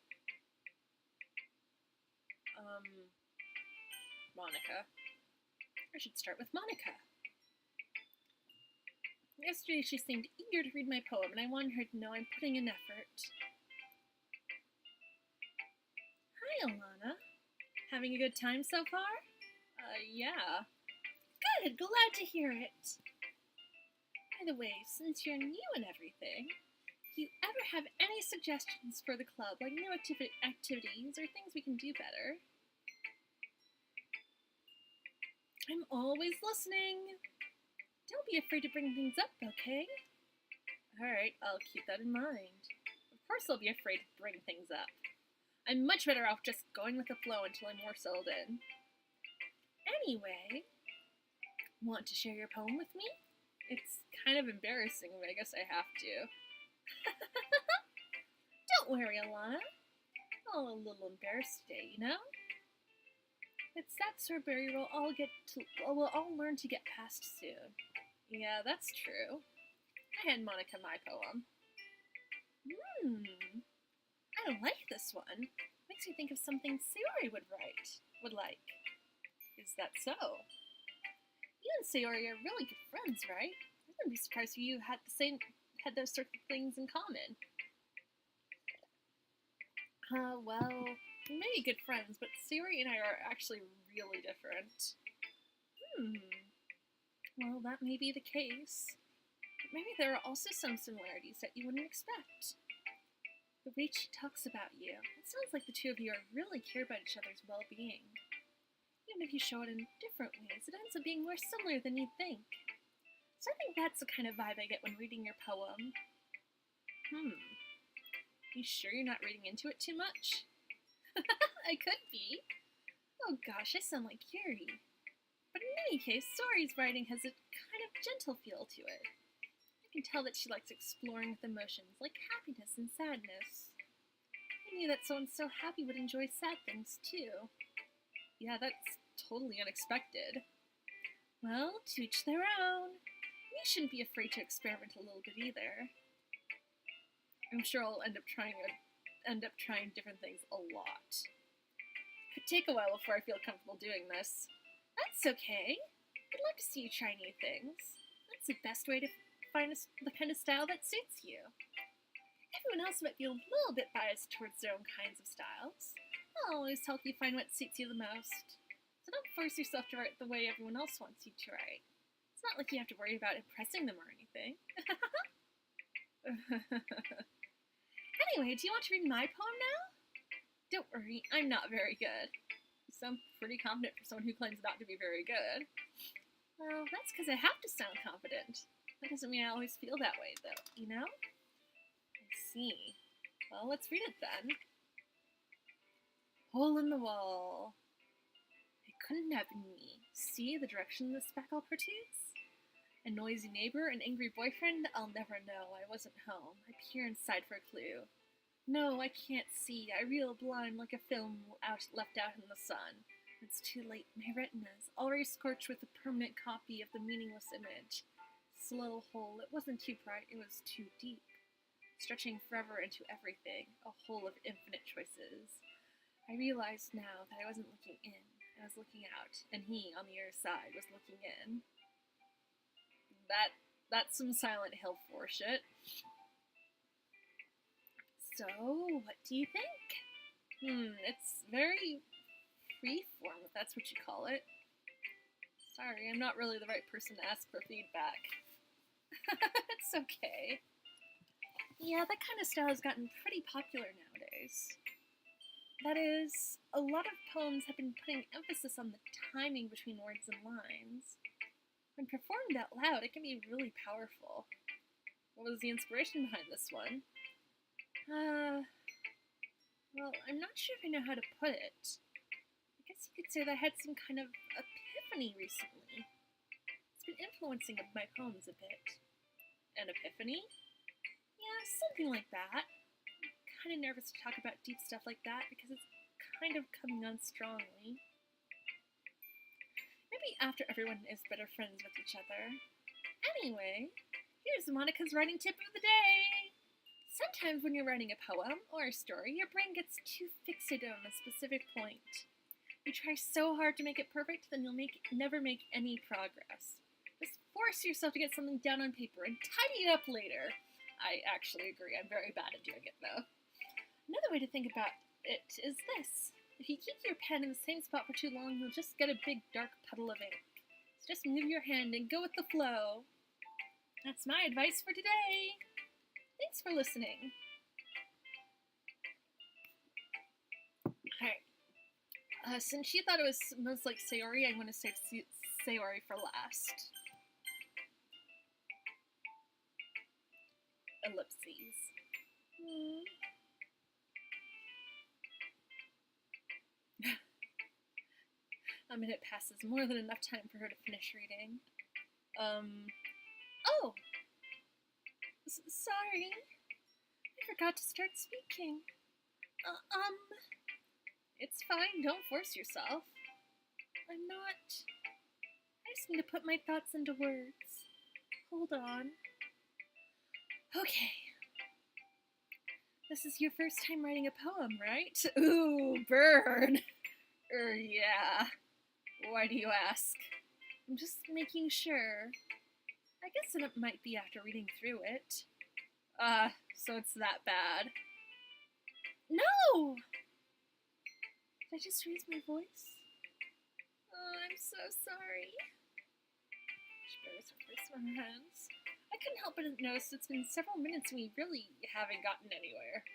Monica. I should start with Monica. Yesterday she seemed eager to read my poem, and I wanted her to know I'm putting in effort. Hi, Alana. Having a good time so far? Yeah. Good, glad to hear it. By the way, since you're new and everything, if you ever have any suggestions for the club, like new activities or things we can do better, I'm always listening. Don't be afraid to bring things up, okay? Alright, I'll keep that in mind. Of course I'll be afraid to bring things up. I'm much better off just going with the flow until I'm more settled in. Anyway, want to share your poem with me? It's kind of embarrassing, but I guess I have to. Don't worry, Alana. I'm a little embarrassed today, you know? It's that Sorberry we'll all learn to get past soon. Yeah, that's true. I hand Monica my poem. I like this one. Makes me think of something Sayori would like. Is that so? You and Sayori are really good friends, right? I wouldn't be surprised if you had those sorts of things in common. Well, we may be good friends, but Sayori and I are actually really different. Well, that may be the case. But maybe there are also some similarities that you wouldn't expect. The way she talks about you, it sounds like the two of you really care about each other's well-being. Even if you show it in different ways, it ends up being more similar than you'd think. So I think that's the kind of vibe I get when reading your poem. You sure you're not reading into it too much? I could be. Oh gosh, I sound like Yuri. But in any case, Sori's writing has a kind of gentle feel to it. I can tell that she likes exploring with emotions like happiness and sadness. I knew that someone so happy would enjoy sad things too. Yeah, that's totally unexpected. Well, to each their own. You shouldn't be afraid to experiment a little bit either. I'm sure I'll end up trying different things a lot. It could take a while before I feel comfortable doing this. That's okay. I'd love to see you try new things. That's the best way to find the kind of style that suits you. Everyone else might be a little bit biased towards their own kinds of styles. I'll always help you find what suits you the most. So don't force yourself to write the way everyone else wants you to write. It's not like you have to worry about impressing them or anything. Anyway, do you want to read my poem now? Don't worry, I'm not very good. You sound pretty confident for someone who claims not to be very good. Well, that's because I have to sound confident. That doesn't mean I always feel that way, though, you know? I see. Well, let's read it then. Hole in the wall. It couldn't have been me. See the direction the speckle portends? A noisy neighbor, an angry boyfriend? I'll never know. I wasn't home. I peer inside for a clue. No, I can't see. I reel blind like a film left out in the sun. It's too late. My retina's already scorched with a permanent copy of the meaningless image. This little hole, it wasn't too bright, it was too deep. Stretching forever into everything, a hole of infinite choices. I realized now that I wasn't looking in, I was looking out, and he, on the other side, was looking in. That's some Silent Hill 4 shit. So, what do you think? It's very freeform, if that's what you call it. Sorry, I'm not really the right person to ask for feedback. It's okay. Yeah, that kind of style has gotten pretty popular nowadays. That is, a lot of poems have been putting emphasis on the timing between words and lines. When performed out loud, it can be really powerful. What was the inspiration behind this one? Well, I'm not sure if I know how to put it. I guess you could say that I had some kind of epiphany recently. It's been influencing my poems a bit. An epiphany? Yeah, something like that. I'm kind of nervous to talk about deep stuff like that because it's kind of coming on strongly. Maybe after everyone is better friends with each other. Anyway, here's Monica's writing tip of the day. Sometimes when you're writing a poem or a story, your brain gets too fixated on a specific point. You try so hard to make it perfect, then you'll never make any progress. Just force yourself to get something down on paper and tidy it up later. I actually agree. I'm very bad at doing it, though. Another way to think about it is this. If you keep your pen in the same spot for too long, you'll just get a big, dark puddle of ink. So just move your hand and go with the flow. That's my advice for today. Thanks for listening. Alright. Since she thought it was most like Sayori, I'm going to save Sayori for last. Ellipses. A minute passes, more than enough time for her to finish reading. Oh! Sorry. I forgot to start speaking. It's fine, don't force yourself. I'm not. I just need to put my thoughts into words. Hold on. Okay. This is your first time writing a poem, right? Ooh, burn! Yeah. Why do you ask? I'm just making sure. I guess it might be after reading through it. So it's that bad. No! Did I just raise my voice? Oh, I'm so sorry. She buries her face on her hands. I couldn't help but notice it's been several minutes and we really haven't gotten anywhere.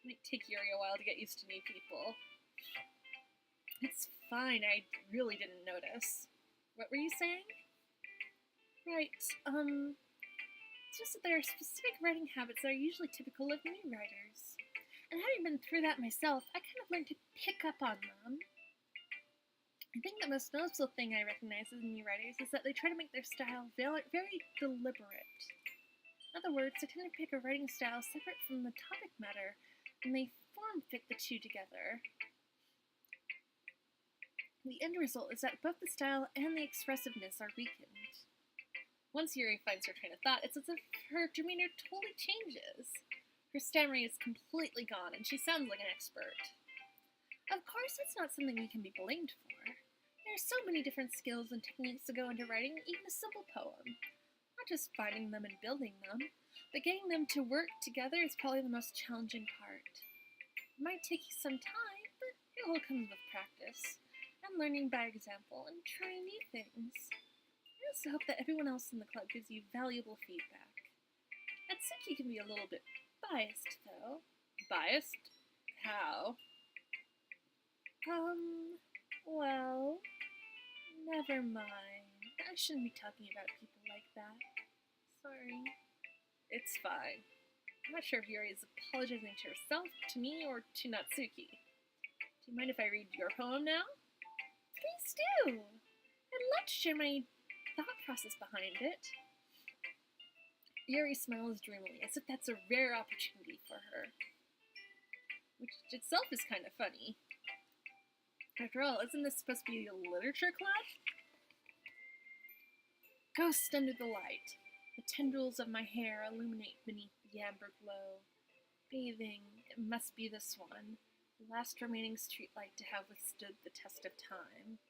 It might take Yuri a while to get used to new people. It's fine, I really didn't notice. What were you saying? Right, it's just that there are specific writing habits that are usually typical of new writers. And having been through that myself, I kind of learned to pick up on them. I think the most noticeable thing I recognize in new writers is that they try to make their style very deliberate. In other words, they tend to pick a writing style separate from the topic matter, and they form-fit the two together. The end result is that both the style and the expressiveness are weakened. Once Yuri finds her train of thought, it's as if her demeanor totally changes. Her stammering is completely gone, and she sounds like an expert. Of course, that's not something we can be blamed for. There are so many different skills and techniques that go into writing even a simple poem. Not just finding them and building them, but getting them to work together is probably the most challenging part. It might take you some time, but it all comes with practice, and learning by example, and trying new things. I also hope that everyone else in the club gives you valuable feedback. Atsuki can be a little bit biased, though. Biased? How? Well, never mind. I shouldn't be talking about people like that. Sorry. It's fine. I'm not sure if Yuri is apologizing to herself, to me, or to Natsuki. Do you mind if I read your poem now? Please do! I'd love to share my thought process behind it. Yuri smiles dreamily, as if that's a rare opportunity for her. Which itself is kind of funny. After all, isn't this supposed to be a literature club? Ghost under the light. The tendrils of my hair illuminate beneath the amber glow. Bathing, it must be this one, the last remaining streetlight to have withstood the test of time.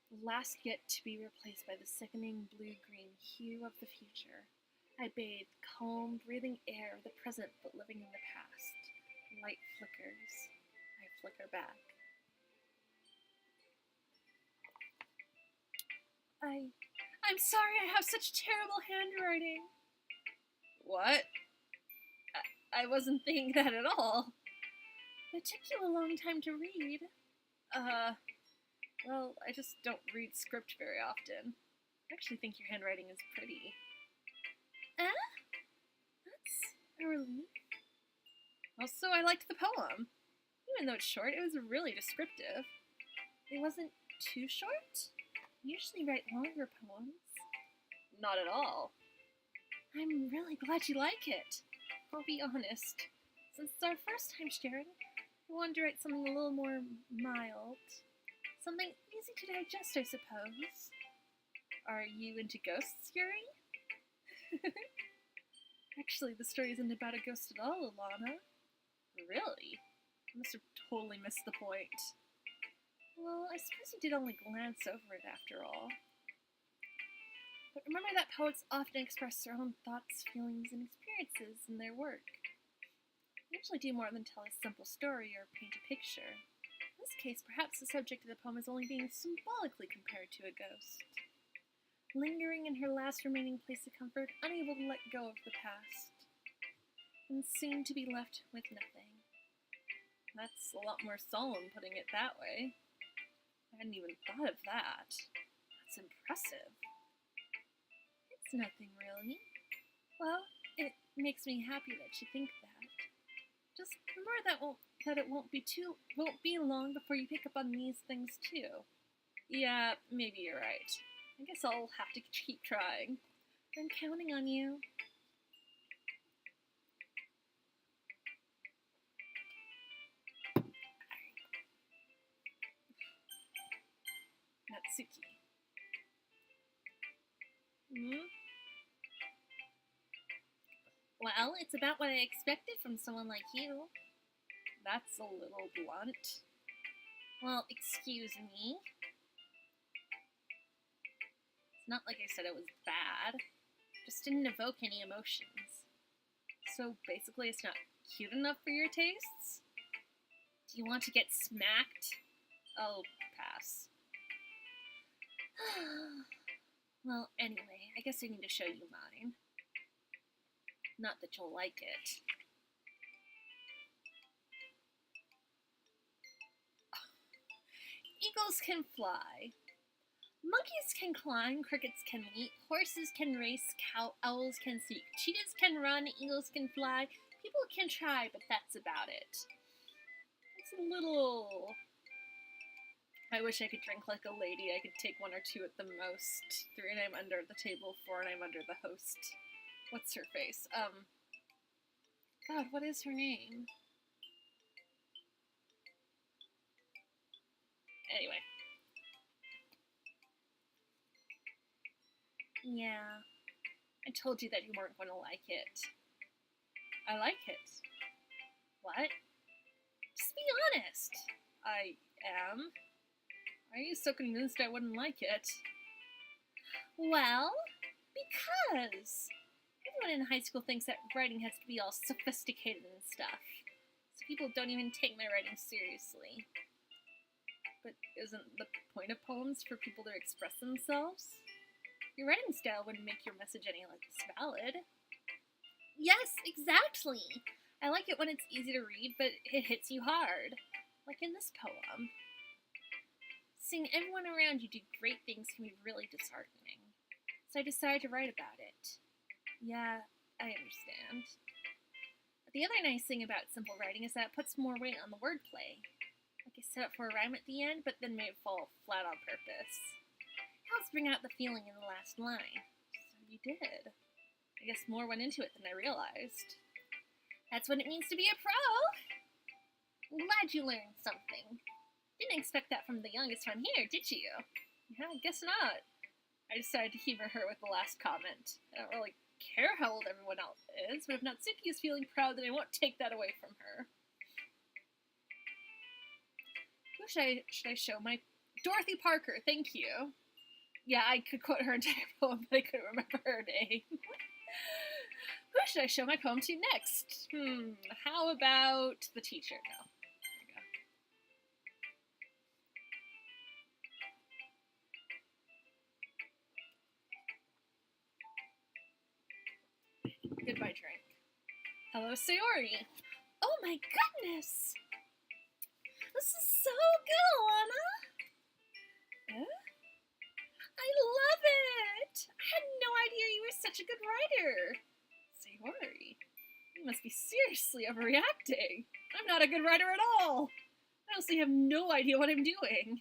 The last yet to be replaced by the sickening blue-green hue of the future. I bathe, calm, breathing air of the present but living in the past. The light flickers. I flicker back. I'm sorry I have such terrible handwriting. What? I wasn't thinking that at all. It took you a long time to read. Well, I just don't read script very often. I actually think your handwriting is pretty. That's a relief. Also, I liked the poem. Even though it's short, it was really descriptive. It wasn't too short? I usually write longer poems. Not at all. I'm really glad you like it. I'll be honest. Since it's our first time sharing, I wanted to write something a little more mild. Something easy to digest, I suppose. Are you into ghosts, Yuri? Actually, the story isn't about a ghost at all, Alana. Really? I must have totally missed the point. Well, I suppose you did only glance over it after all. But remember that poets often express their own thoughts, feelings, and experiences in their work. They usually do more than tell a simple story or paint a picture. In this case, perhaps the subject of the poem is only being symbolically compared to a ghost. Lingering in her last remaining place of comfort, unable to let go of the past, and soon to be left with nothing. That's a lot more solemn putting it that way. I hadn't even thought of that. That's impressive. It's nothing, really. Well, it makes me happy that you think that. Just remember that it won't be long before you pick up on these things too. Yeah, maybe you're right. I guess I'll have to keep trying. I'm counting on you. Natsuki. Well, it's about what I expected from someone like you. That's a little blunt. Well, excuse me. It's not like I said it was bad. Just didn't evoke any emotions. So basically it's not cute enough for your tastes? Do you want to get smacked? I'll pass. Well, anyway, I guess I need to show you mine. Not that you'll like it. Eagles can fly. Monkeys can climb, crickets can leap, horses can race, owls can speak, cheetahs can run, eagles can fly, people can try, but that's about it. It's a little... I wish I could drink like a lady. I could take 1 or 2 at the most. 3 and I'm under the table, 4 and I'm under the host. What's her face? God, what is her name? Anyway. Yeah, I told you that you weren't going to like it. I like it. What? Just be honest. I am. Why are you so convinced I wouldn't like it? Well, because everyone in high school thinks that writing has to be all sophisticated and stuff. So people don't even take my writing seriously. But isn't the point of poems for people to express themselves? Your writing style wouldn't make your message any less valid. Yes, exactly. I like it when it's easy to read, but it hits you hard. Like in this poem. Seeing everyone around you do great things can be really disheartening. So I decided to write about it. Yeah, I understand. But the other nice thing about simple writing is that it puts more weight on the wordplay. Like I set up for a rhyme at the end, but then made it fall flat on purpose. It helps bring out the feeling in the last line. So you did. I guess more went into it than I realized. That's what it means to be a pro! I'm glad you learned something. Didn't expect that from the youngest one here, did you? Yeah, I guess not. I decided to humor her with the last comment. I don't really care how old everyone else is, but if Natsuki is feeling proud, then I won't take that away from her. Who should I show my... Dorothy Parker, thank you. Yeah, I could quote her entire poem, but I couldn't remember her name. Who should I show my poem to next? How about the teacher? No. Goodbye, drink. Hello, Sayori. Oh my goodness! This is so good, Alana! Huh? I love it! I had no idea you were such a good writer. Sayori, you must be seriously overreacting. I'm not a good writer at all. I honestly have no idea what I'm doing.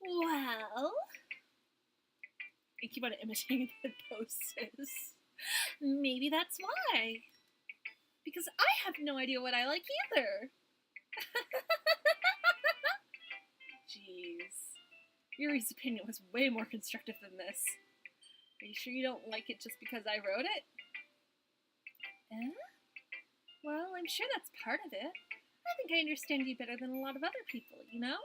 Well... I keep on imitating the poses. Maybe that's why. Because I have no idea what I like either. Jeez. Yuri's opinion was way more constructive than this. Are you sure you don't like it just because I wrote it? Well, I'm sure that's part of it. I think I understand you better than a lot of other people, you know?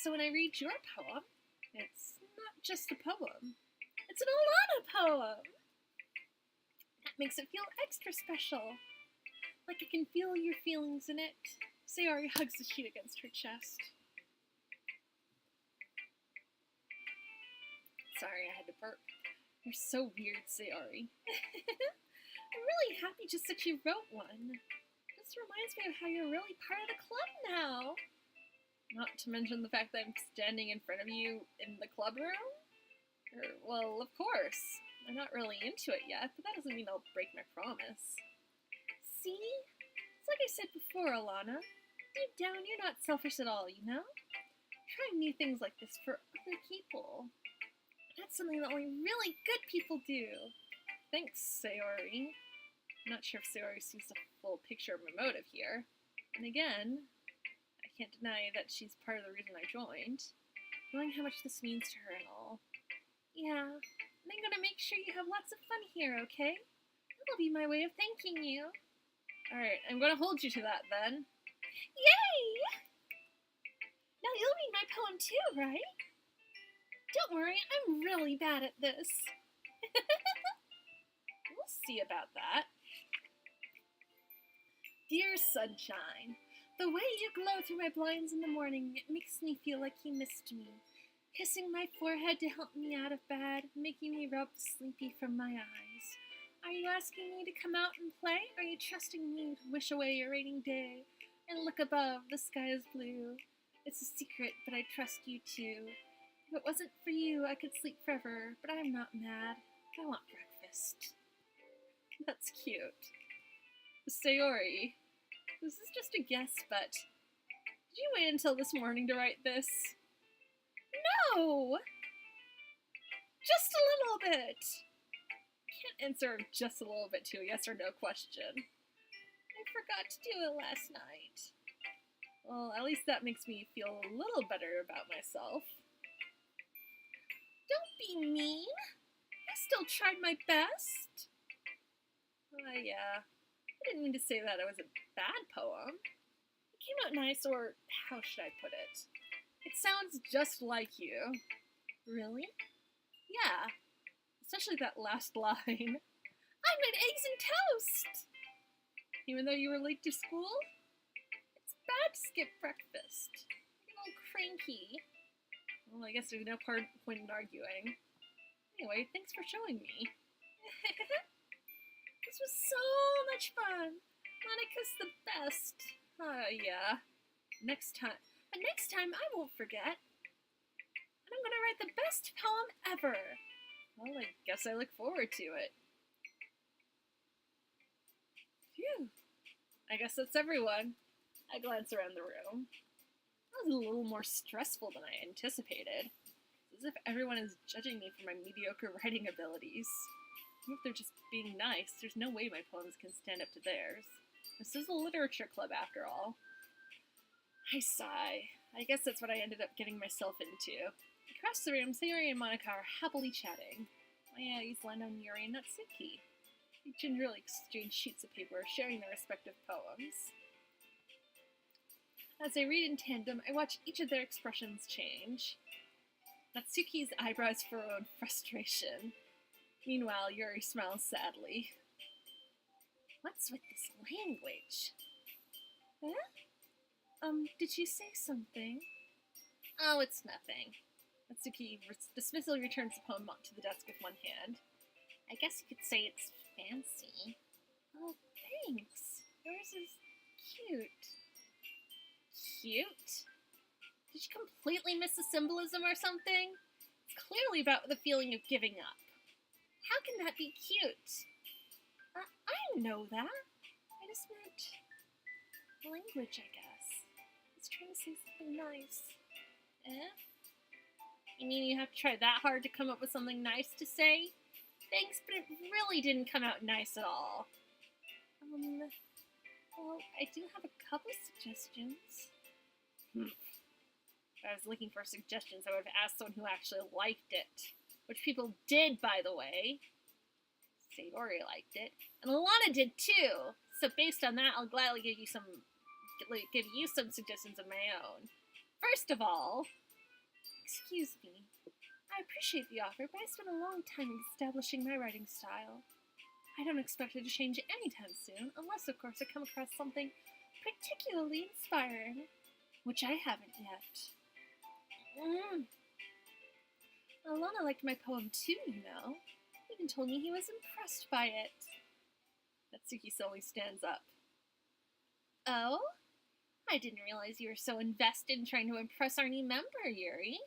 So when I read your poem, it's not just a poem. It's an Alana poem! That makes it feel extra special. Like I can feel your feelings in it. Sayori hugs the sheet against her chest. Sorry, I had to burp. You're so weird, Sayori. I'm really happy just that you wrote one. This reminds me of how you're really part of the club now. Not to mention the fact that I'm standing in front of you in the club room? Well, of course. I'm not really into it yet, but that doesn't mean I'll break my promise. See? It's like I said before, Alana. Deep down, you're not selfish at all, you know? Trying new things like this for other people. That's something that only really good people do. Thanks, Sayori. I'm not sure if Sayori sees the full picture of my motive here. And again, I can't deny that she's part of the reason I joined. Knowing how much this means to her and all. Yeah, and I'm gonna make sure you have lots of fun here, okay? That'll be my way of thanking you. Alright, I'm gonna hold you to that then. Yay! Now you'll read my poem too, right? Don't worry, I'm really bad at this. We'll see about that. Dear sunshine, the way you glow through my blinds in the morning, it makes me feel like you missed me. Kissing my forehead to help me out of bed, making me rub the sleepy from my eyes. Are you asking me to come out and play? Are you trusting me to wish away your rainy day? And look above, the sky is blue. It's a secret, but I trust you too. If it wasn't for you, I could sleep forever, but I'm not mad. I want breakfast. That's cute. Sayori, this is just a guess, but did you wait until this morning to write this? No! Just a little bit. I can't answer just a little bit to a yes or no question. I forgot to do it last night. Well, at least that makes me feel a little better about myself. Don't be mean. I still tried my best. Yeah. I didn't mean to say that it was a bad poem. It came out nice, or how should I put it? It sounds just like you. Really? Yeah. Especially that last line. I made eggs and toast! Even though you were late to school? It's bad to skip breakfast. I get all cranky. Well, I guess there's no point in arguing. Anyway, thanks for showing me. This was so much fun. Monica's the best. Yeah. Next time I won't forget. And I'm gonna write the best poem ever. Well, I guess I look forward to it. Phew. I guess that's everyone. I glance around the room. That was a little more stressful than I anticipated. It's as if everyone is judging me for my mediocre writing abilities. Even if they're just being nice, there's no way my poems can stand up to theirs. This is a literature club, after all. I sigh. I guess that's what I ended up getting myself into. Across the room, Sayori and Monica are happily chatting. My eyes land on Yuri and Natsuki. They gingerly exchange sheets of paper, sharing their respective poems. As I read in tandem, I watch each of their expressions change. Natsuki's eyebrows furrow in frustration. Meanwhile, Yuri smiles sadly. What's with this language? Huh? Did you say something? Oh, it's nothing. Natsuki dismissively returns the poem to the desk with one hand. I guess you could say it's fancy. Oh, thanks. Yours is cute. Cute? Did you completely miss the symbolism or something? It's clearly about the feeling of giving up. How can that be cute? I know that. I just meant language, I guess. I was trying to say something nice. You mean you have to try that hard to come up with something nice to say? Thanks, but it really didn't come out nice at all. Well, I do have a couple suggestions. If I was looking for suggestions, I would have asked someone who actually liked it. Which people did, by the way. Sayori liked it. And Alana did too. So based on that, I'll gladly give you some suggestions of my own. First of all, excuse me. I appreciate the offer, but I spent a long time establishing my writing style. I don't expect it to change anytime soon, unless, of course, I come across something particularly inspiring, which I haven't yet. Alana liked my poem too, you know. He even told me he was impressed by it. Natsuki slowly stands up. Oh? I didn't realize you were so invested in trying to impress our new member, Yuri.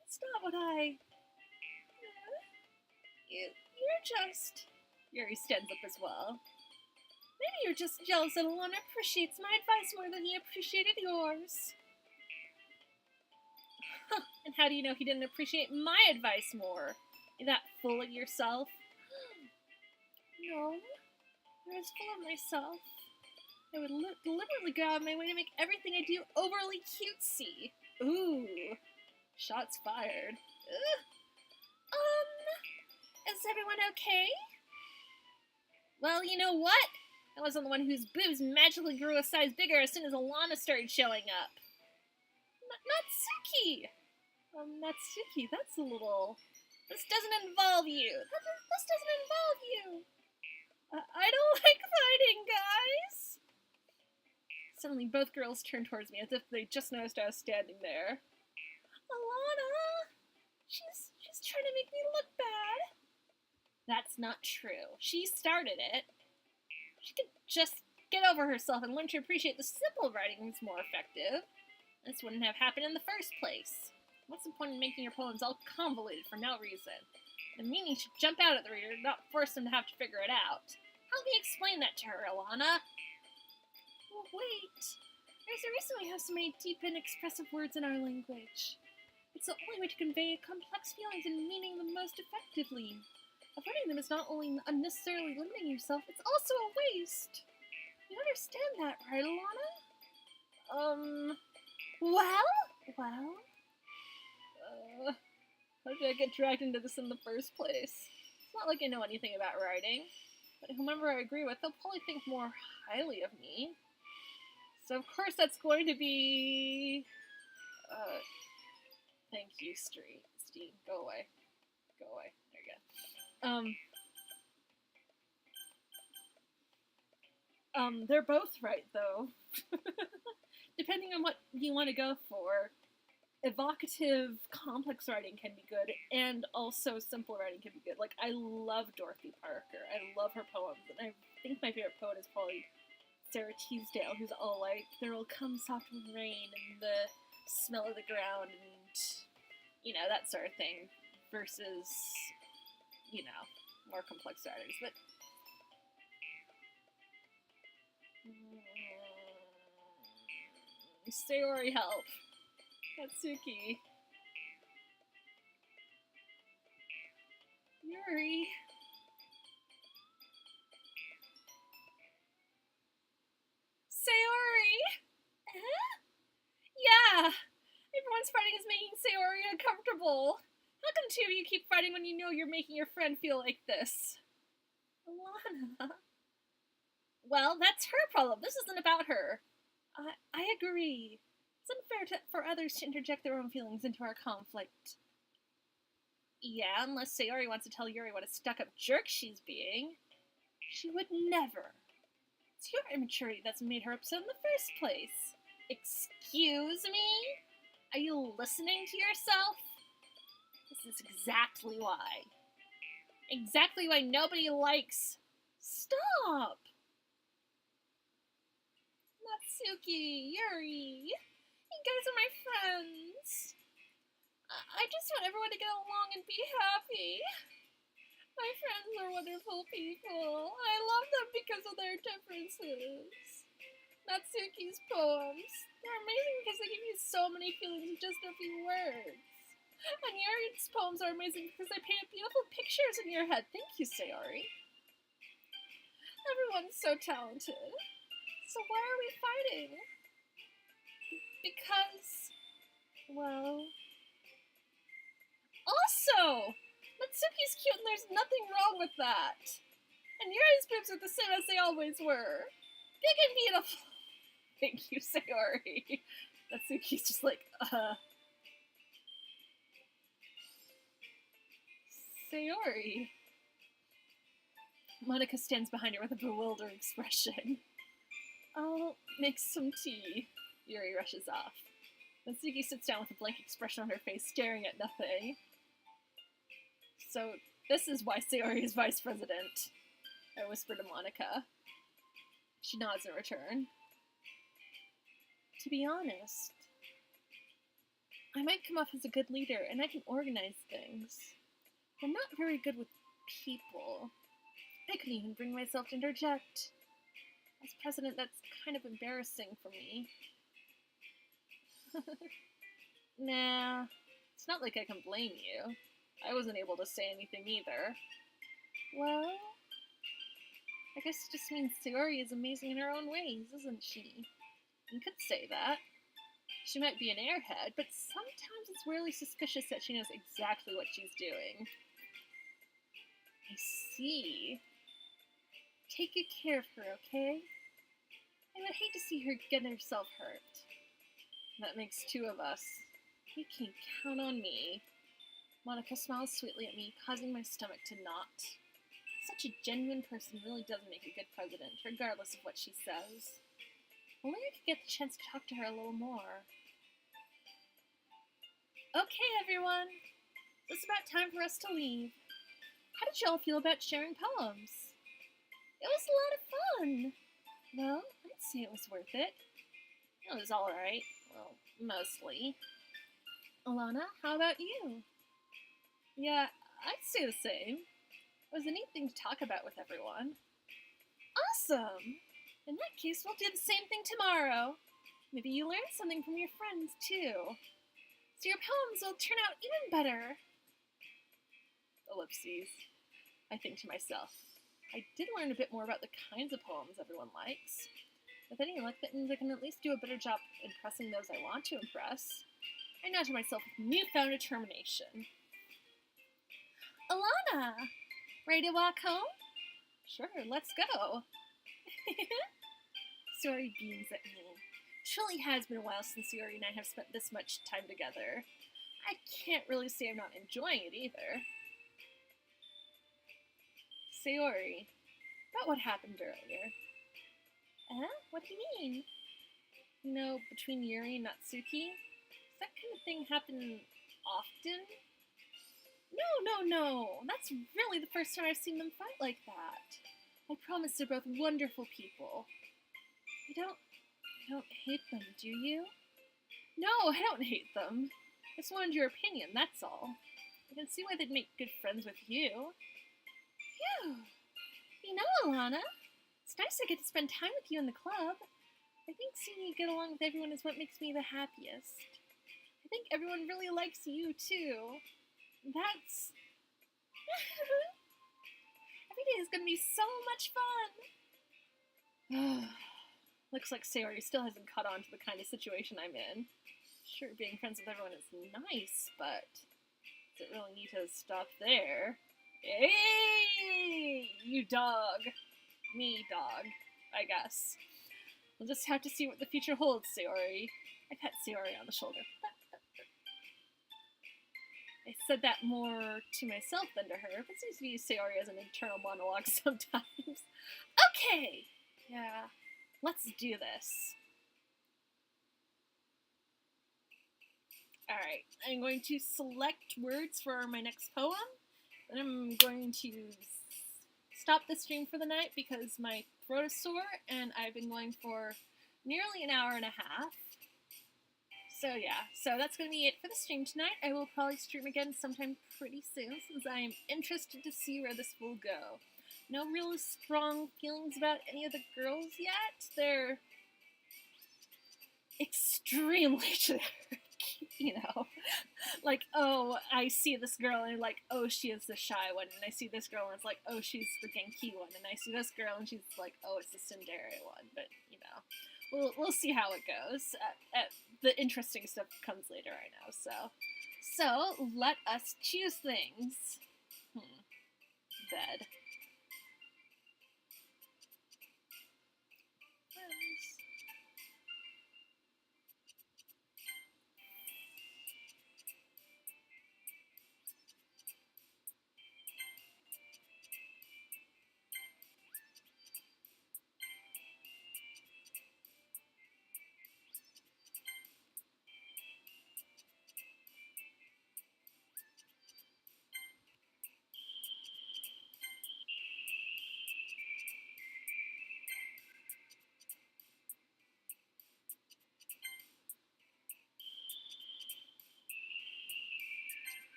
That's not what I... You're just... Yuri stands up as well. Maybe you're just jealous that Alana appreciates my advice more than he appreciated yours. And how do you know he didn't appreciate my advice more? You're that full of yourself? No, I'm as full of myself. I would deliberately go out of my way to make everything I do overly cutesy. Ooh, shots fired. Is everyone okay? Well, you know what? I wasn't the one whose boobs magically grew a size bigger as soon as Alana started showing up. Natsuki! Natsuki, that's a little... This doesn't involve you. This doesn't involve you. I don't like fighting, guys. Suddenly, both girls turned towards me as if they just noticed I was standing there. Alana! She's trying to make me look bad. That's not true. She started it. She could just get over herself and learn to appreciate the simple writing was more effective. This wouldn't have happened in the first place. What's the point in making your poems all convoluted for no reason? The meaning should jump out at the reader, not force them to have to figure it out. Help me explain that to her, Alana. Well, wait. There's a reason we have so many deep and expressive words in our language. It's the only way to convey complex feelings and meaning the most effectively. Avoiding them is not only unnecessarily limiting yourself, it's also a waste. You understand that, right, Alana? Well? How did I get dragged into this in the first place? It's not like I know anything about writing, but whomever I agree with, they'll probably think more highly of me. So of course that's going to be... Thank you, Steve. Go away. There you go. They're both right, though. Depending on what you want to go for, evocative, complex writing can be good, and also simple writing can be good. Like, I love Dorothy Parker. I love her poems, and I think my favorite poet is probably Sarah Teasdale, who's all like, there will come soft rain and the smell of the ground, and You know, that sort of thing. Versus, you know, more complex writers. But Sayori, help. Natsuki. Yuri. Sayori! Huh? Yeah! Everyone's fighting is making Sayori uncomfortable. How come two of you keep fighting when you know you're making your friend feel like this? Alana. Well, that's her problem. This isn't about her. I agree. It's unfair for others to interject their own feelings into our conflict. Yeah, unless Sayori wants to tell Yuri what a stuck-up jerk she's being. She would never. It's your immaturity that's made her upset in the first place. Excuse me? Are you listening to yourself? This is exactly why. Exactly why nobody likes... Stop! Natsuki, Yuri, you guys are my friends. I just want everyone to get along and be happy. My friends are wonderful people. I love them because of their differences. Natsuki's poems, they're amazing because they give you so many feelings in just a few words. And Yuri's poems are amazing because they paint beautiful pictures in your head. Thank you, Sayori. Everyone's so talented. So why are we fighting? Because, well... Also! Natsuki's cute and there's nothing wrong with that. And Yuri's boobs are the same as they always were. Big and beautiful. Thank you, Sayori. Natsuki's just like, Sayori. Monica stands behind her with a bewildered expression. I'll make some tea. Yuri rushes off. Natsuki sits down with a blank expression on her face, staring at nothing. So, this is why Sayori is vice president, I whisper to Monica. She nods in return. To be honest, I might come off as a good leader, and I can organize things. I'm not very good with people. I couldn't even bring myself to interject. As president, that's kind of embarrassing for me. Nah, it's not like I can blame you. I wasn't able to say anything either. Well, I guess it just means Sayori is amazing in her own ways, isn't she? You could say that. She might be an airhead, but sometimes it's really suspicious that she knows exactly what she's doing. I see. Take good care of her, okay? I would hate to see her get herself hurt. That makes two of us. You can count on me. Monica smiles sweetly at me, causing my stomach to knot. Such a genuine person really does make a good president, regardless of what she says. Only I could get the chance to talk to her a little more. Okay, everyone. It's about time for us to leave. How did y'all feel about sharing poems? It was a lot of fun. Well, I'd say it was worth it. It was alright. Well, mostly. Alana, how about you? Yeah, I'd say the same. It was a neat thing to talk about with everyone. Awesome! In that case, we'll do the same thing tomorrow. Maybe you learned something from your friends, too. So your poems will turn out even better. Ellipses. I think to myself. I did learn a bit more about the kinds of poems everyone likes. With any luck, that means I can at least do a better job impressing those I want to impress. I nod to myself with newfound determination. Alana! Ready to walk home? Sure, let's go. Sayori beams at me. It truly has been a while since Sayori and I have spent this much time together. I can't really say I'm not enjoying it either. Sayori, about what happened earlier. What do you mean? You know, between Yuri and Natsuki? Does that kind of thing happen often? No. That's really the first time I've seen them fight like that. I promise they're both wonderful people. You don't hate them, do you? No, I don't hate them. Just wanted your opinion, that's all. I can see why they'd make good friends with you. Phew. You know, Alana, it's nice I get to spend time with you in the club. I think seeing you get along with everyone is what makes me the happiest. I think everyone really likes you, too. That's... Every day is going to be so much fun! Looks like Sayori still hasn't caught on to the kind of situation I'm in. Sure, being friends with everyone is nice, but does it really need to stop there? Hey, you dog. Me, dog, I guess. We'll just have to see what the future holds, Sayori. I pat Sayori on the shoulder. I said that more to myself than to her, but seems to use Sayori as an internal monologue sometimes. Okay! Yeah, let's do this. Alright, I'm going to select words for my next poem, and I'm going to stop the stream for the night because my throat is sore, and I've been going for nearly an hour and a half. So yeah, so that's going to be it for the stream tonight. I will probably stream again sometime pretty soon since I am interested to see where this will go. No real strong feelings about any of the girls yet. They're extremely generic, you know. Like, oh, I see this girl and like, oh, she is the shy one. And I see this girl and it's like, oh, she's the Genki one. And I see this girl and she's like, oh, it's the Tsundere one. But, you know, we'll see how it goes. The interesting stuff comes later, I know. So let us choose things. Bed.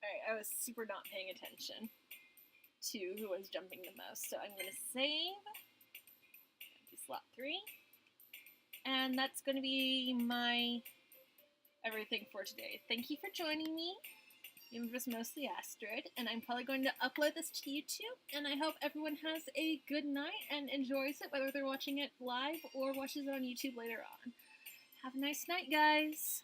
Alright, I was super not paying attention to who was jumping the most, so I'm going to save. Slot 3. And that's going to be my everything for today. Thank you for joining me. It was mostly Astrid, and I'm probably going to upload this to YouTube, and I hope everyone has a good night and enjoys it, whether they're watching it live or watches it on YouTube later on. Have a nice night, guys!